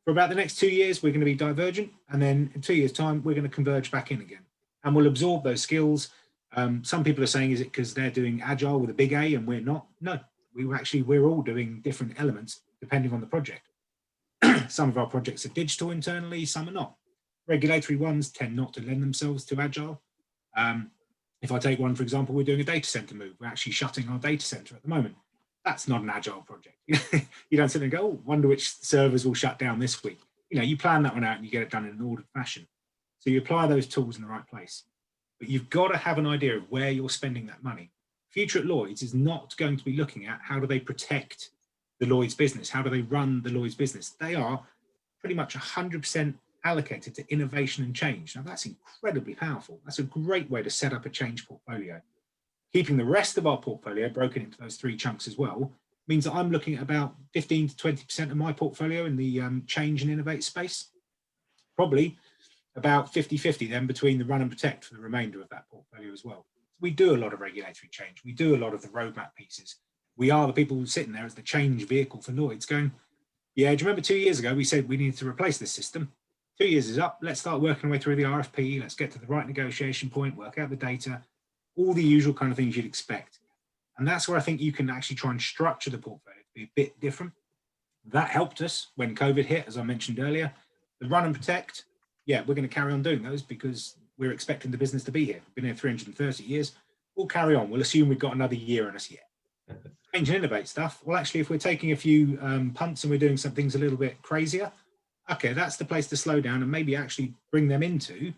For about the next 2 years, we're going to be divergent. And then in 2 years' time, we're going to converge back in again. And we'll absorb those skills. Some people are saying, is it because they're doing agile with a big A and we're not? No, we're all doing different elements depending on the project. Some of our projects are digital internally, some are not. Regulatory ones tend not to lend themselves to agile. If I take one, for example, we're doing a data center move. We're actually shutting our data center at the moment. That's not an agile project. You don't sit there and go, oh, wonder which servers will shut down this week. You know, you plan that one out and you get it done in an ordered fashion. So you apply those tools in the right place. But you've got to have an idea of where you're spending that money. Future at Lloyd's is not going to be looking at how do they protect the Lloyd's business? How do they run the Lloyd's business? They are pretty much 100% allocated to innovation and change. Now that's incredibly powerful. That's a great way to set up a change portfolio. Keeping the rest of our portfolio broken into those 3 chunks as well means that I'm looking at about 15 to 20% of my portfolio in the change and innovate space. Probably about 50-50 then between the run and protect for the remainder of that portfolio as well. We do a lot of regulatory change. We do a lot of the roadmap pieces. We are the people sitting there as the change vehicle for Lloyd's going, yeah, do you remember 2 years ago we said we needed to replace this system? 2 years is up. Let's start working our way through the RFP. Let's get to the right negotiation point, work out the data, all the usual kind of things you'd expect. And that's where I think you can actually try and structure the portfolio to be a bit different. That helped us when COVID hit, as I mentioned earlier. The run and protect, yeah, we're going to carry on doing those because we're expecting the business to be here. We've been here 330 years. We'll carry on. We'll assume we've got another year in us yet. Change and innovate stuff. Well, actually, if we're taking a few punts and we're doing some things a little bit crazier, okay, that's the place to slow down and maybe actually bring them into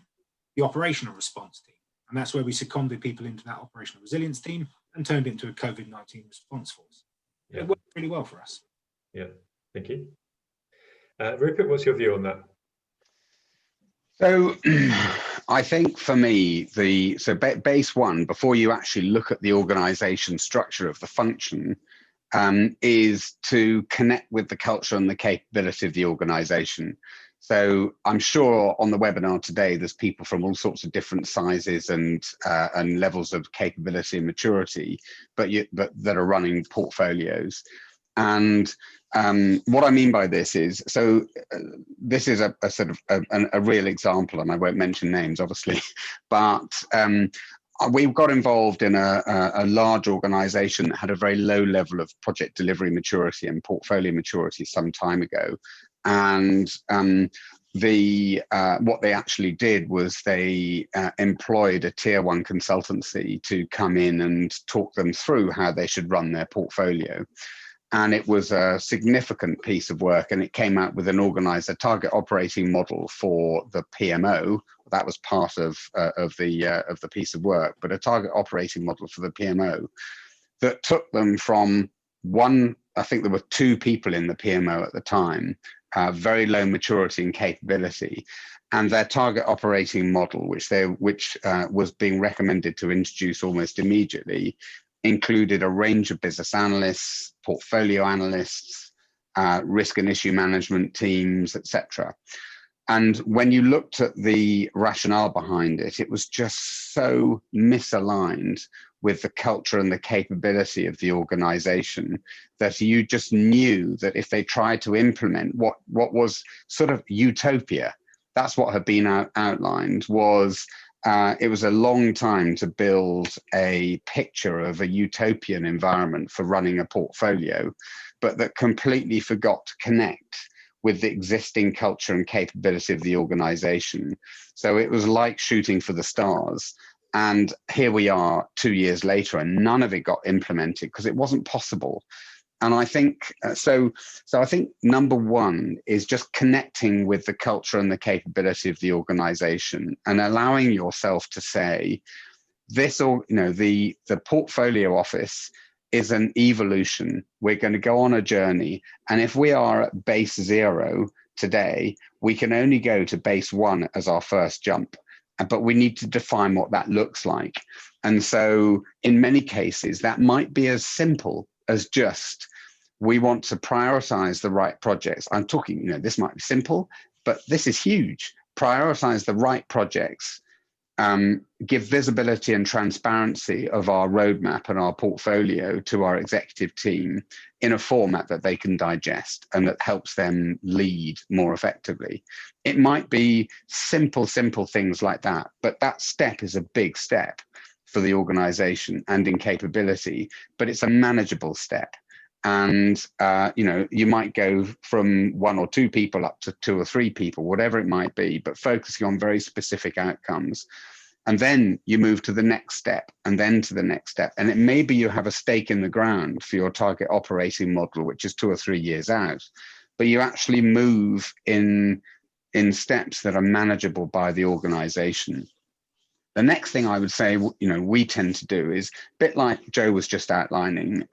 the operational response team. And that's where we seconded people into that operational resilience team and turned it into a COVID-19 response force. Yeah. It worked really well for us. Yeah, thank you. Rupert, what's your view on that? So I think for me, base one, before you actually look at the organization structure of the function, is to connect with the culture and the capability of the organization. So I'm sure on the webinar today, there's people from all sorts of different sizes and levels of capability and maturity, but that are running portfolios. And what I mean by this is, this is a sort of a real example, and I won't mention names, obviously, but we got involved in a large organization that had a very low level of project delivery maturity and portfolio maturity some time ago. And what they actually did was they employed a tier 1 consultancy to come in and talk them through how they should run their portfolio. And it was a significant piece of work, and it came out with a target operating model for the PMO. That was part of the piece of work, but a target operating model for the PMO that took them from I think there were 2 people in the PMO at the time, very low maturity and capability, and their target operating model, which was being recommended to introduce almost immediately, included a range of business analysts, portfolio analysts, risk and issue management teams, etc. And when you looked at the rationale behind it, it was just so misaligned with the culture and the capability of the organization that you just knew that if they tried to implement what was sort of utopia, that's what had been outlined, was it was a long time to build a picture of a utopian environment for running a portfolio, but that completely forgot to connect with the existing culture and capability of the organization. So it was like shooting for the stars. And here we are 2 years later, and none of it got implemented because it wasn't possible. And I think so I think number one is just connecting with the culture and the capability of the organization, and allowing yourself to say, this, or the portfolio office is an evolution. We're going to go on a journey, and if we are at base 0 today, we can only go to base 1 as our first jump, but we need to define what that looks like. And so in many cases that might be as simple as just, we want to prioritize the right projects. I'm talking, this might be simple, but this is huge. Prioritize the right projects, give visibility and transparency of our roadmap and our portfolio to our executive team in a format that they can digest and that helps them lead more effectively. It might be simple things like that, but that step is a big step for the organization and in capability, but it's a manageable step. And you might go from 1 or 2 people up to 2 or 3 people, whatever it might be, but focusing on very specific outcomes. And then you move to the next step, and then to the next step. And it may be you have a stake in the ground for your target operating model, which is 2 or 3 years out, but you actually move in steps that are manageable by the organization. The next thing I would say, we tend to do is a bit like Joe was just outlining.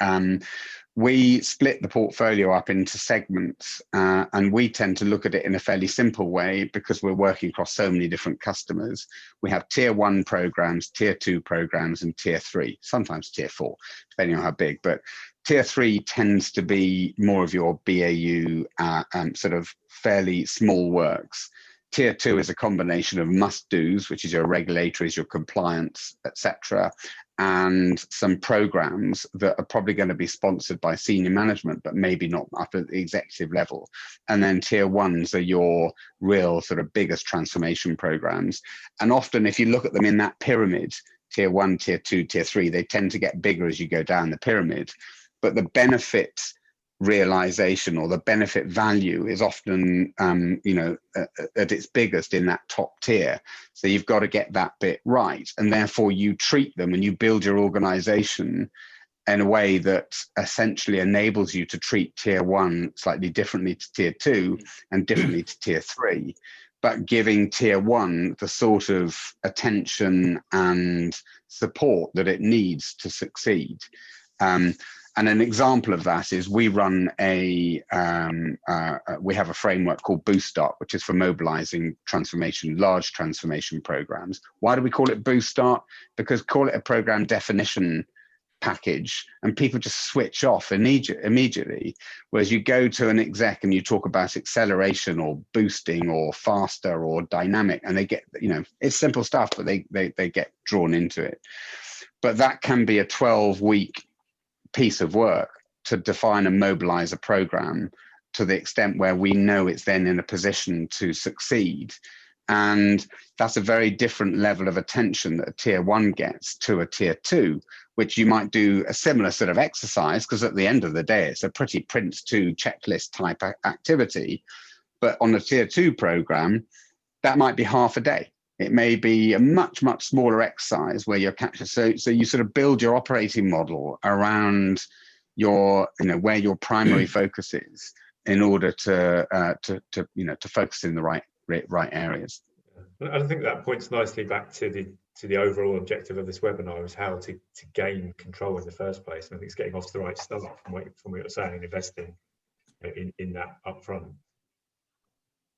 We split the portfolio up into segments, and we tend to look at it in a fairly simple way because we're working across so many different customers. We have tier 1 programs, tier 2 programs, and tier 3, sometimes tier 4, depending on how big. But tier 3 tends to be more of your BAU sort of fairly small works. Tier 2 is a combination of must-dos, which is your regulatories, your compliance, etc., and some programs that are probably going to be sponsored by senior management, but maybe not up at the executive level. And then tier 1s are your real sort of biggest transformation programs. And often if you look at them in that pyramid, tier 1, tier 2, tier 3, they tend to get bigger as you go down the pyramid. But the benefit realization or the benefit value is often at its biggest in that top tier. So you've got to get that bit right, and therefore you treat them and you build your organization in a way that essentially enables you to treat tier 1 slightly differently to tier 2 and differently to tier 3, but giving tier 1 the sort of attention and support that it needs to succeed. And an example of that is we run we have a framework called Boost Start, which is for mobilizing transformation, large transformation programs. Why do we call it Boost Start? Because call it a program definition package and people just switch off immediately. Whereas you go to an exec and you talk about acceleration or boosting or faster or dynamic, and they get, it's simple stuff, but they get drawn into it. But that can be a 12-week piece of work to define and mobilize a program to the extent where we know it's then in a position to succeed. And that's a very different level of attention that a tier 1 gets to a tier 2, which you might do a similar sort of exercise, because at the end of the day, it's a pretty Prince 2 checklist type activity. But on a tier 2 program, that might be half a day. It may be a much smaller exercise where you're captured. So you sort of build your operating model around your, where your primary focus is in order to focus in the right areas. I think that points nicely back to the overall objective of this webinar, is how to gain control in the first place. And I think it's getting off to the right start from what you're saying, and investing in that upfront.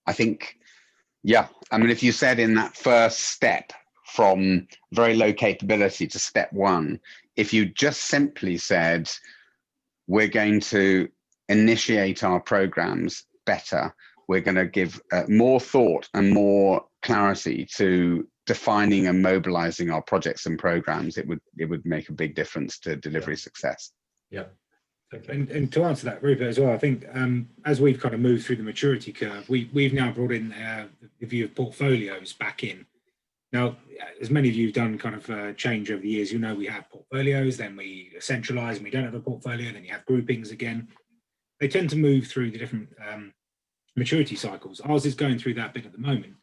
I think. Yeah, I mean, if you said in that first step from very low capability to step 1, if you just simply said, we're going to initiate our programs better, we're going to give more thought and more clarity to defining and mobilizing our projects and programs, it would make a big difference to delivery success. Yeah. Okay. And to answer that, Rupert, as well, I think as we've kind of moved through the maturity curve, we've now brought in the view of portfolios back in. Now, as many of you have done kind of change over the years, we have portfolios, then we centralize and we don't have a portfolio, then you have groupings again. They tend to move through the different maturity cycles. Ours is going through that bit at the moment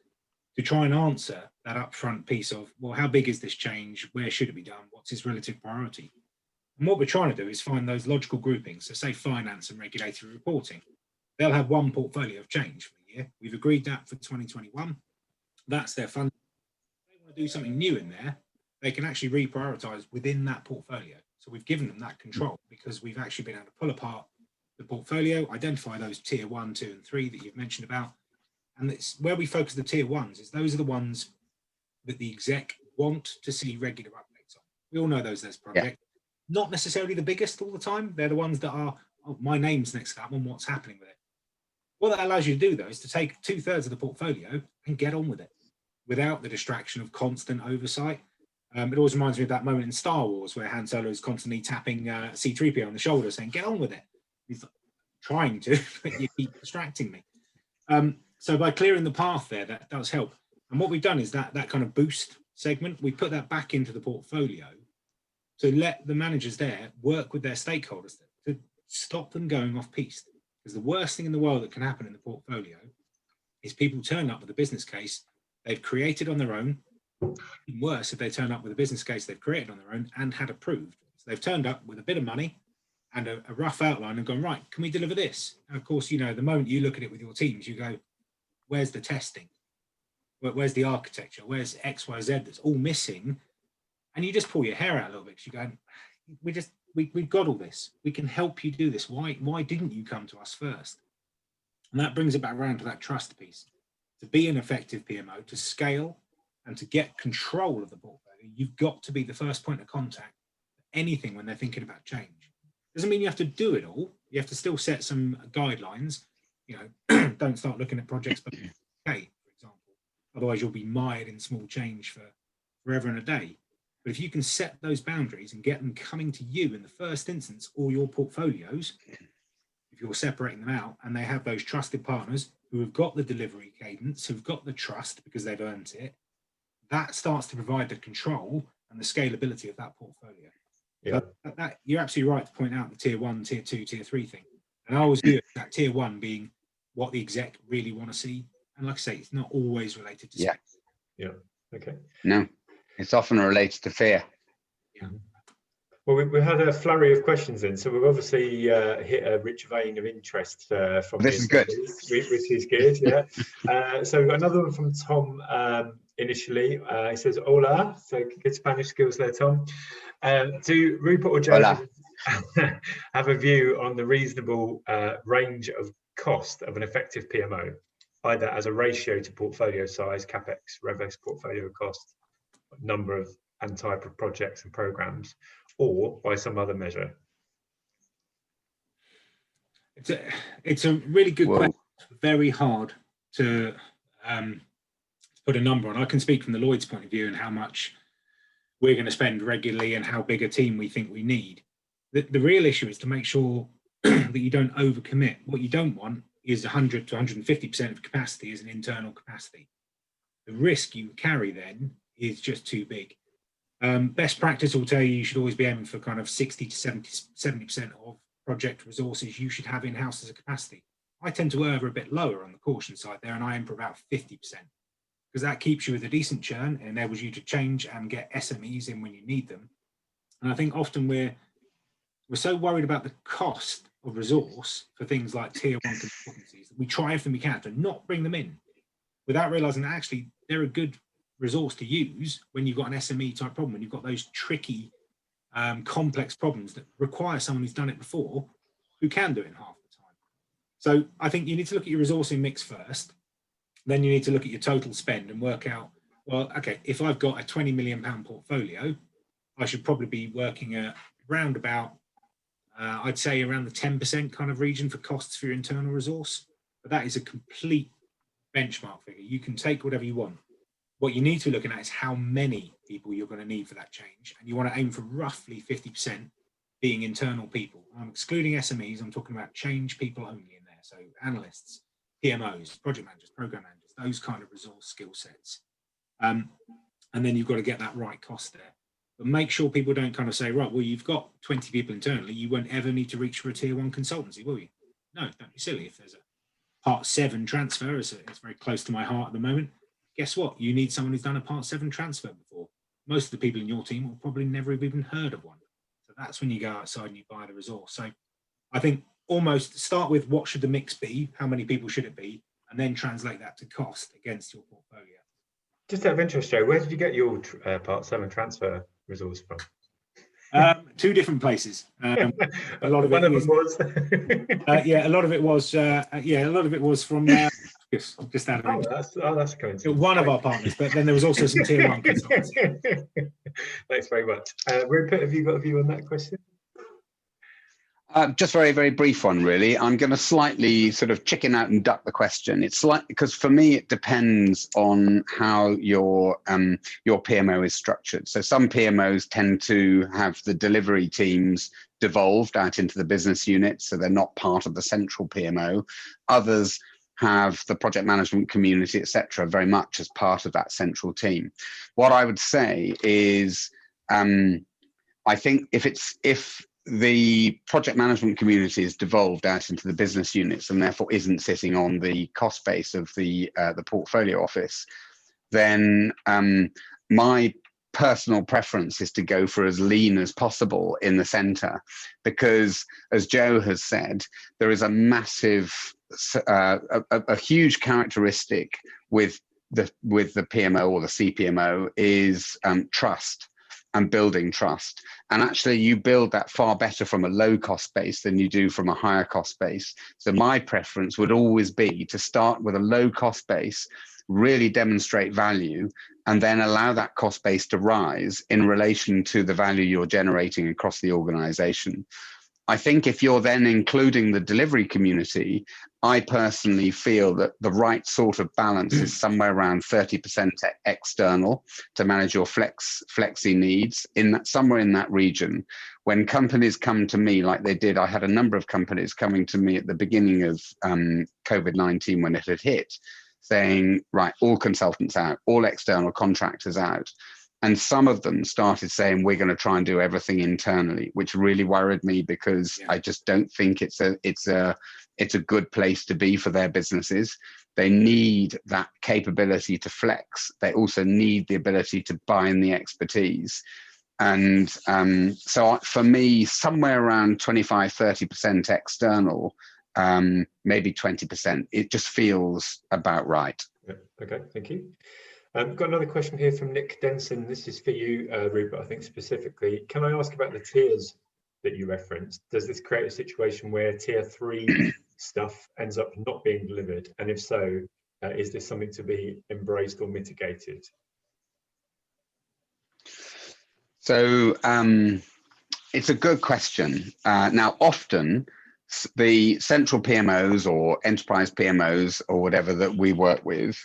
to try and answer that upfront piece of, well, how big is this change? Where should it be done? What's its relative priority? And what we're trying to do is find those logical groupings. So say finance and regulatory reporting, they'll have one portfolio of change for the year. We've agreed that for 2021. That's their fund. If they want to do something new in there, they can actually reprioritize within that portfolio. So we've given them that control because we've actually been able to pull apart the portfolio, identify those tier 1, 2, and 3 that you've mentioned about. And it's where we focus the tier 1s is those are the ones that the exec want to see regular updates on. We all know those projects. Yeah. Not necessarily the biggest all the time. They're the ones that are, oh, my name's next to that one, what's happening with it? What that allows you to do, though, is to take 2/3 of the portfolio and get on with it without the distraction of constant oversight. It always reminds me of that moment in Star Wars where Han Solo is constantly tapping C-3PO on the shoulder saying, get on with it. He's trying to, but you keep distracting me. So by clearing the path there, that does help. And what we've done is that kind of boost segment, we put that back into the portfolio to let the managers there work with their stakeholders to stop them going off piste. Because the worst thing in the world that can happen in the portfolio is people turn up with a business case they've created on their own. Even worse if they turn up with a business case they've created on their own and had approved. So they've turned up with a bit of money and a rough outline and gone, right, can we deliver this? And of course, you know, the moment you look at it with your teams, you go, where's the testing? Where's the architecture? Where's X, Y, Z that's all missing? And you just pull your hair out a little bit because you go, we've got all this. We can help you do this. Why didn't you come to us first? And that brings it back around to that trust piece. To be an effective PMO, to scale and to get control of the portfolio, you've got to be the first point of contact for anything when they're thinking about change. Doesn't mean you have to do it all. You have to still set some guidelines. You know, don't start looking at projects but okay, for example. Otherwise, you'll be mired in small change for forever and a day. But if you can set those boundaries and get them coming to you in the first instance, or your portfolios, if you're separating them out and they have those trusted partners who have got the delivery cadence, who've got the trust because they've earned it, that starts to provide the control and the scalability of that portfolio. Yeah. So that you're absolutely right to point out the tier 1, tier 2, tier 3 thing. And I always view that tier 1 being what the exec really want to see. And like I say, it's not always related to space. Yeah. Okay. No, it's often related to fear. Yeah. Well, we had a flurry of questions in, so we've obviously hit a rich vein of interest from this is good, which is good. Yeah. So we've got another one from Tom initially. He says, "Hola," so good Spanish skills there, Tom. Do Rupert or Joe have a view on the reasonable range of cost of an effective PMO, either as a ratio to portfolio size, capex, revex portfolio cost, number of and type of projects and programs, or by some other measure? It's a really good question. Very hard to put a number on. I can speak from the Lloyd's point of view and how much we're going to spend regularly and how big a team we think we need. The real issue is to make sure that you don't overcommit. What you don't want is 100 to 150% of capacity as an internal capacity. The risk you carry then is just too big. Best practice will tell you should always be aiming for kind of 60 to 70% of project resources you should have in-house as a capacity. I tend to err a bit lower on the caution side there, and I aim for about 50%, because that keeps you with a decent churn and enables you to change and get SMEs in when you need them. And I think often we're so worried about the cost of resource for things like tier 1 consultancies that we try everything we can to not bring them in without realizing that actually they're a good resource to use when you've got an SME type problem, when you've got those tricky, complex problems that require someone who's done it before, who can do it in half the time. So I think you need to look at your resourcing mix first. Then you need to look at your total spend and work out, well, okay, if I've got a £20 million portfolio, I should probably be working at around about, I'd say around the 10% kind of region for costs for your internal resource. But that is a complete benchmark figure. You can take whatever you want. What you need to be looking at is how many people you're going to need for that change. And you want to aim for roughly 50% being internal people. I'm excluding SMEs. I'm talking about change people only in there. So analysts, PMOs, project managers, program managers, those kind of resource skill sets. And then you've got to get that right cost there. But make sure people don't kind of say, right, well, you've got 20 people internally. You won't ever need to reach for a tier 1 consultancy, will you? No, don't be silly if there's a Part 7 transfer is very close to my heart at the moment. Guess what? You need someone who's done a Part 7 transfer before. Most of the people in your team will probably never have even heard of one. So that's when you go outside and you buy the resource. So I think almost start with what should the mix be, how many people should it be, and then translate that to cost against your portfolio. Just out of interest, Joe, where did you get your Part 7 transfer resource from? 2 different places. A lot of One it of them was. a lot of it was from just out of that's a coincidence. one of our partners, but then there was also some tier 1 consultancy. Thanks very much. Rupert, have you got a view on that question? Just very, very brief one, really. I'm going to slightly sort of chicken out and duck the question. It's slightly, because for me, it depends on how your PMO is structured. So some PMOs tend to have the delivery teams devolved out into the business units, so they're not part of the central PMO. Others have the project management community, etc., very much as part of that central team. What I would say is, I think if the project management community is devolved out into the business units and therefore isn't sitting on the cost base of the portfolio office, then my personal preference is to go for as lean as possible in the center, because as Joe has said, there is a massive, a huge characteristic with the PMO or the CPMO is trust and building trust. And actually you build that far better from a low cost base than you do from a higher cost base. So my preference would always be to start with a low cost base, really demonstrate value, and then allow that cost base to rise in relation to the value you're generating across the organization. I think if you're then including the delivery community, I personally feel that the right sort of balance is somewhere around 30% external to manage your flexi needs, somewhere in that region. When companies come to me like they did, I had a number of companies coming to me at the beginning of COVID-19 when it had hit, saying, right, all consultants out, all external contractors out. And some of them started saying, we're going to try and do everything internally, which really worried me, because I just don't think it's a good place to be for their businesses. They need that capability to flex. They also need the ability to buy in the expertise. And so for me, somewhere around 25, 30% external, maybe 20%, it just feels about right. Okay, thank you. We've got another question here from Nick Denson. This is for you, Rupert, I think specifically. Can I ask about the tiers that you referenced? Does this create a situation where tier 3 stuff ends up not being delivered? And if so, is this something to be embraced or mitigated? So it's a good question. Now, often the central PMOs or enterprise PMOs or whatever that we work with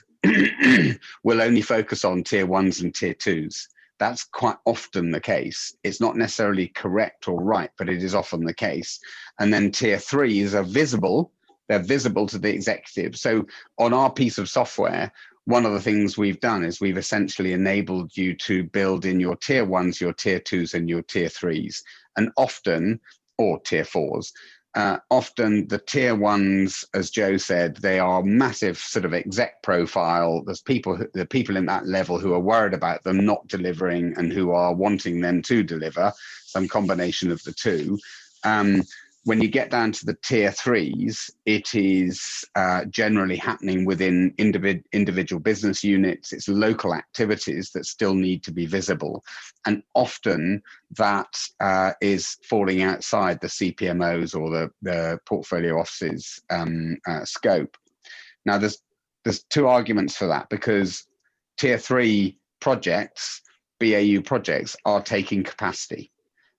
will only focus on tier 1s and tier 2s. That's quite often the case. It's not necessarily correct or right, but it is often the case. And then tier 3s are visible. They're visible to the executive. So on our piece of software, one of the things we've done is we've essentially enabled you to build in your tier 1s, your tier 2s, and your tier 3s, and often, or tier 4s. Often the tier 1s, as Joe said, they are massive sort of exec profile. There's the people in that level who are worried about them not delivering and who are wanting them to deliver, some combination of the two. When you get down to the tier 3s, it is generally happening within individual business units. It's local activities that still need to be visible. And often that is falling outside the CPMOs or the portfolio office's scope. Now, there's 2 arguments for that, because tier 3 projects, BAU projects, are taking capacity.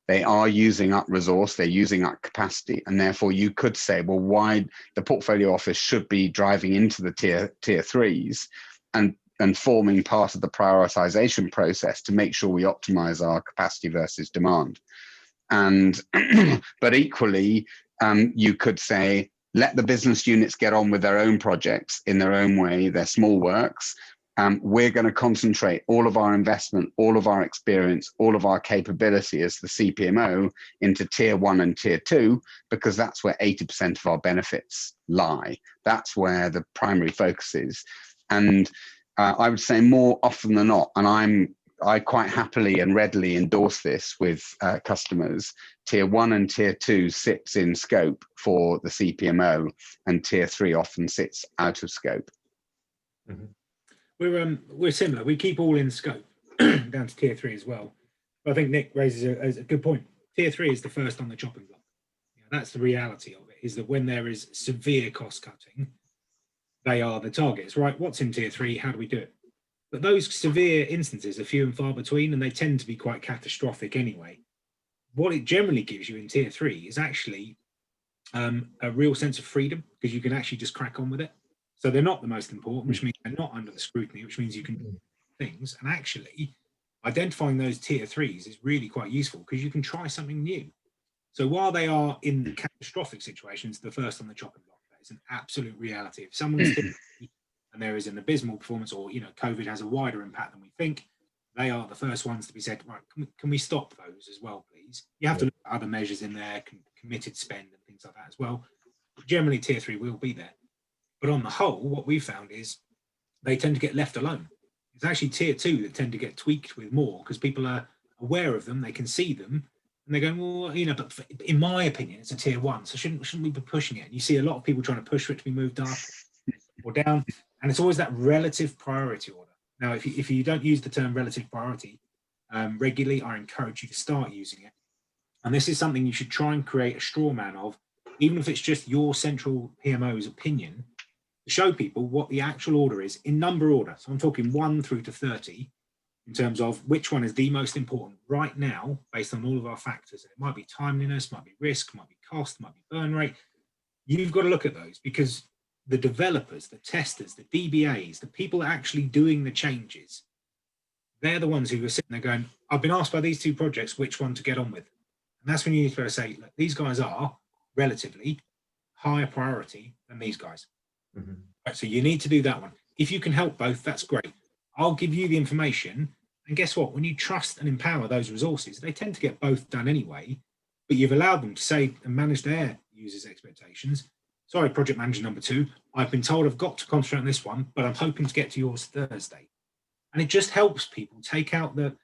They are using up resource, they're using up capacity, and therefore you could say, well, why the portfolio office should be driving into the tier 3s and forming part of the prioritization process to make sure we optimize our capacity versus demand. And but equally, you could say, let the business units get on with their own projects in their own way, their small works, we're going to concentrate all of our investment, all of our experience, all of our capability as the CPMO into tier 1 and tier 2, because that's where 80% of our benefits lie. That's where the primary focus is. And I would say more often than not, and I quite happily and readily endorse this with customers, tier 1 and tier 2 sits in scope for the CPMO, and tier 3 often sits out of scope. Mm-hmm. We're similar. We keep all in scope down to tier 3 as well. But I think Nick raises a good point. Tier 3 is the first on the chopping block. That's the reality of it, is that when there is severe cost cutting, they are the targets, right? What's in tier 3? How do we do it? But those severe instances are few and far between, and they tend to be quite catastrophic anyway. What it generally gives you in tier 3 is actually a real sense of freedom, because you can actually just crack on with it. So they're not the most important, which means they're not under the scrutiny, which means you can do things. And actually, identifying those tier 3s is really quite useful, because you can try something new. So while they are in catastrophic situations, the first on the chopping block, that is an absolute reality. If someone's tier 3 and there is an abysmal performance, or COVID has a wider impact than we think, they are the first ones to be said, right, can we stop those as well, please? You have to look at other measures in there, committed spend and things like that as well. But generally, tier 3 will be there. But on the whole, what we've found is they tend to get left alone. It's actually tier 2 that tend to get tweaked with more, because people are aware of them, they can see them, and they're going, well, but in my opinion, it's a tier 1, so shouldn't we be pushing it? And you see a lot of people trying to push for it to be moved up or down, and it's always that relative priority order. Now, if you don't use the term relative priority regularly, I encourage you to start using it. And this is something you should try and create a straw man of, even if it's just your central PMO's opinion, to show people what the actual order is in number order. So I'm talking 1 through to 30 in terms of which one is the most important right now based on all of our factors. And it might be timeliness, might be risk, might be cost, might be burn rate. You've got to look at those, because the developers, the testers, the DBAs, the people actually doing the changes, they're the ones who are sitting there going, I've been asked by these 2 projects which one to get on with. And that's when you need to be able to say, look, these guys are relatively higher priority than these guys. Mm-hmm. Right, so you need to do that one. If you can help both, that's great. I'll give you the information. And guess what? When you trust and empower those resources, they tend to get both done anyway, but you've allowed them to say and manage their users' expectations. Sorry, project manager number 2, I've been told I've got to concentrate on this one, but I'm hoping to get to yours Thursday. And it just helps people take out the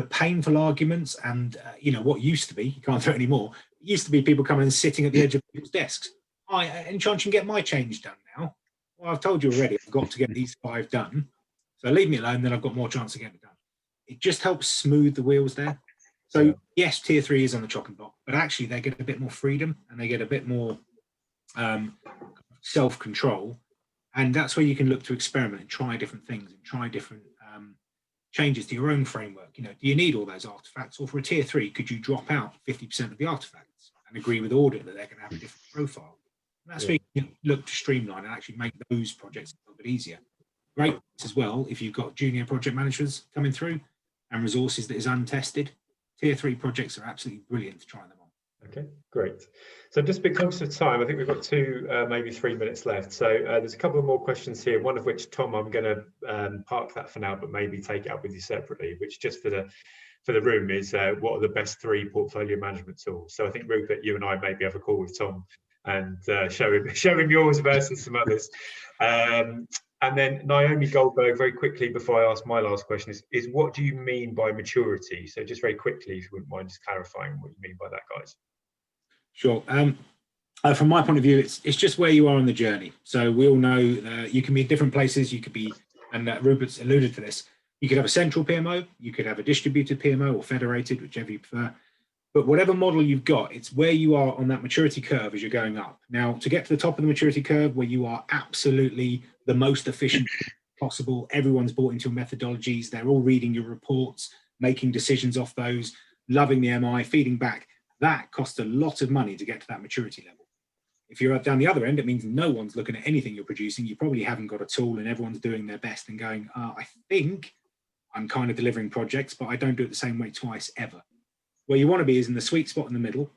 painful arguments and, what used to be, you can't do it anymore. It used to be people coming and sitting at the edge of people's desks. Any chance you can get my change done now? Well, I've told you already, I've got to get these 5 done. So leave me alone, then I've got more chance of getting it done. It just helps smooth the wheels there. So yes, tier 3 is on the chopping block, but actually they get a bit more freedom and they get a bit more self-control. And that's where you can look to experiment and try different things and try different changes to your own framework. Do you need all those artifacts? Or for a tier 3, could you drop out 50% of the artifacts and agree with audit that they're going to have a different profile? And that's where you can look to streamline and actually make those projects a little bit easier. Great as well if you've got junior project managers coming through and resources that is untested. Tier 3 projects are absolutely brilliant to try them on. Okay, great. So just a bit conscious of time, I think we've got 2, maybe 3 minutes left. So there's a couple of more questions here, one of which, Tom, I'm going to park that for now, but maybe take it up with you separately, which just for the room is what are the best 3 portfolio management tools? So I think, Rupert, you and I maybe have a call with Tom and show him yours versus some others. And then Naomi Goldberg, very quickly before I ask my last question, is what do you mean by maturity? So just very quickly, if you wouldn't mind just clarifying what you mean by that, guys. Sure. From my point of view, it's just where you are on the journey. So we all know you can be in different places. You could be, and Rupert's alluded to this, you could have a central PMO, you could have a distributed PMO or federated, whichever you prefer. But whatever model you've got, it's where you are on that maturity curve as you're going up. Now, to get to the top of the maturity curve, where you are absolutely the most efficient possible, everyone's bought into your methodologies, they're all reading your reports, making decisions off those, loving the MI, feeding back, that costs a lot of money to get to that maturity level. If you're down the other end, it means no one's looking at anything you're producing. You probably haven't got a tool and everyone's doing their best and going, I think I'm kind of delivering projects, but I don't do it the same way twice ever. Where you want to be is in the sweet spot in the middle,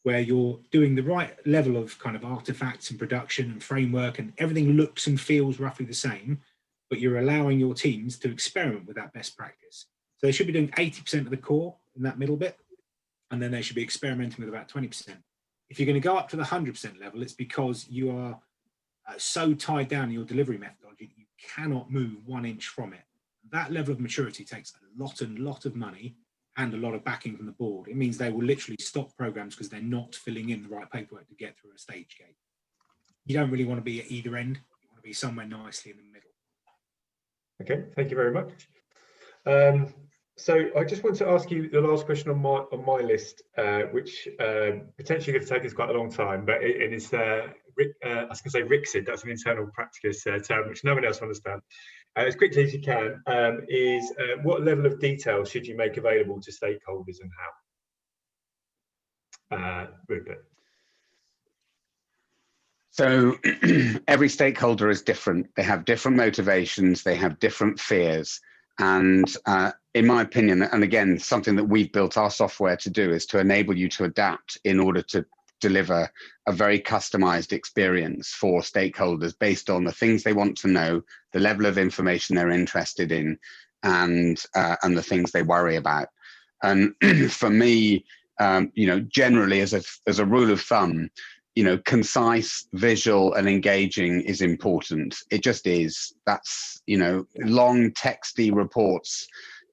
where you're doing the right level of kind of artifacts and production and framework and everything looks and feels roughly the same, but you're allowing your teams to experiment with that best practice. So they should be doing 80% of the core in that middle bit, and then they should be experimenting with about 20%. If you're going to go up to the 100% level, it's because you are so tied down in your delivery methodology that you cannot move 1 inch from it. That level of maturity takes a lot of money and a lot of backing from the board. It means they will literally stop programs because they're not filling in the right paperwork to get through a stage gate. You don't really want to be at either end. You want to be somewhere nicely in the middle. Okay, thank you very much. So I just want to ask you the last question on my list, which potentially going to take us quite a long time, but it is I was going to say RICSID, that's an internal practice term which no one else understands. As quickly as you can, is what level of detail should you make available to stakeholders and how? Rupert. So every stakeholder is different. They have different motivations, they have different fears. And in my opinion, and again, something that we've built our software to do is to enable you to adapt in order to deliver a very customized experience for stakeholders based on the things they want to know, the level of information they're interested in, and the things they worry about. And for me, generally as a rule of thumb, concise, visual, and engaging is important. It just is. That's, long texty reports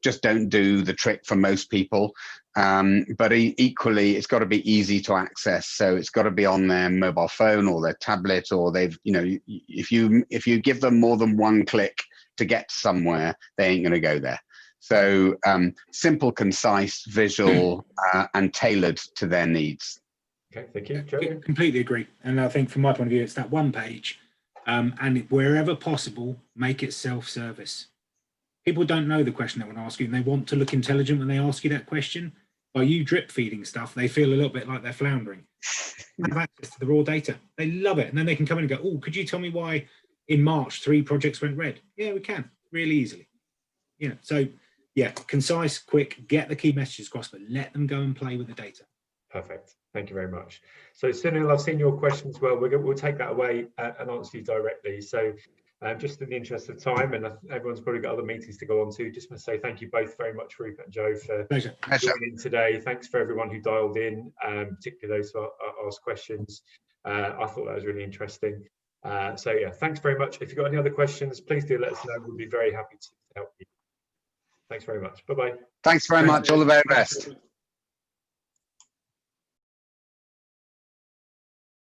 just don't do the trick for most people. But equally, it's got to be easy to access. So it's got to be on their mobile phone or their tablet, or if you give them more than one click to get somewhere, they ain't going to go there. So simple, concise, visual, and tailored to their needs. Okay, thank you, Joe. Completely agree. And I think from my point of view, it's that one page, and wherever possible, make it self-service. People don't know the question they want to ask you, and they want to look intelligent when they ask you that question. By you drip feeding stuff, they feel a little bit like they're floundering. They have access to the raw data. They love it. And then they can come in and go, oh, could you tell me why in March 3 projects went red? Yeah, we can, really easily. So yeah, concise, quick, get the key messages across, but let them go and play with the data. Perfect. Thank you very much. So Sunil, I've seen your question as well. We'll take that away and answer you directly. So just in the interest of time, and everyone's probably got other meetings to go on to, just want to say thank you both very much, Rupert and Joe, for joining today. Thanks for everyone who dialed in, particularly those who asked questions. I thought that was really interesting. So yeah, thanks very much. If you've got any other questions, please do let us know. We'll be very happy to help you. Thanks very much. Bye-bye. Thanks very much. All the very best.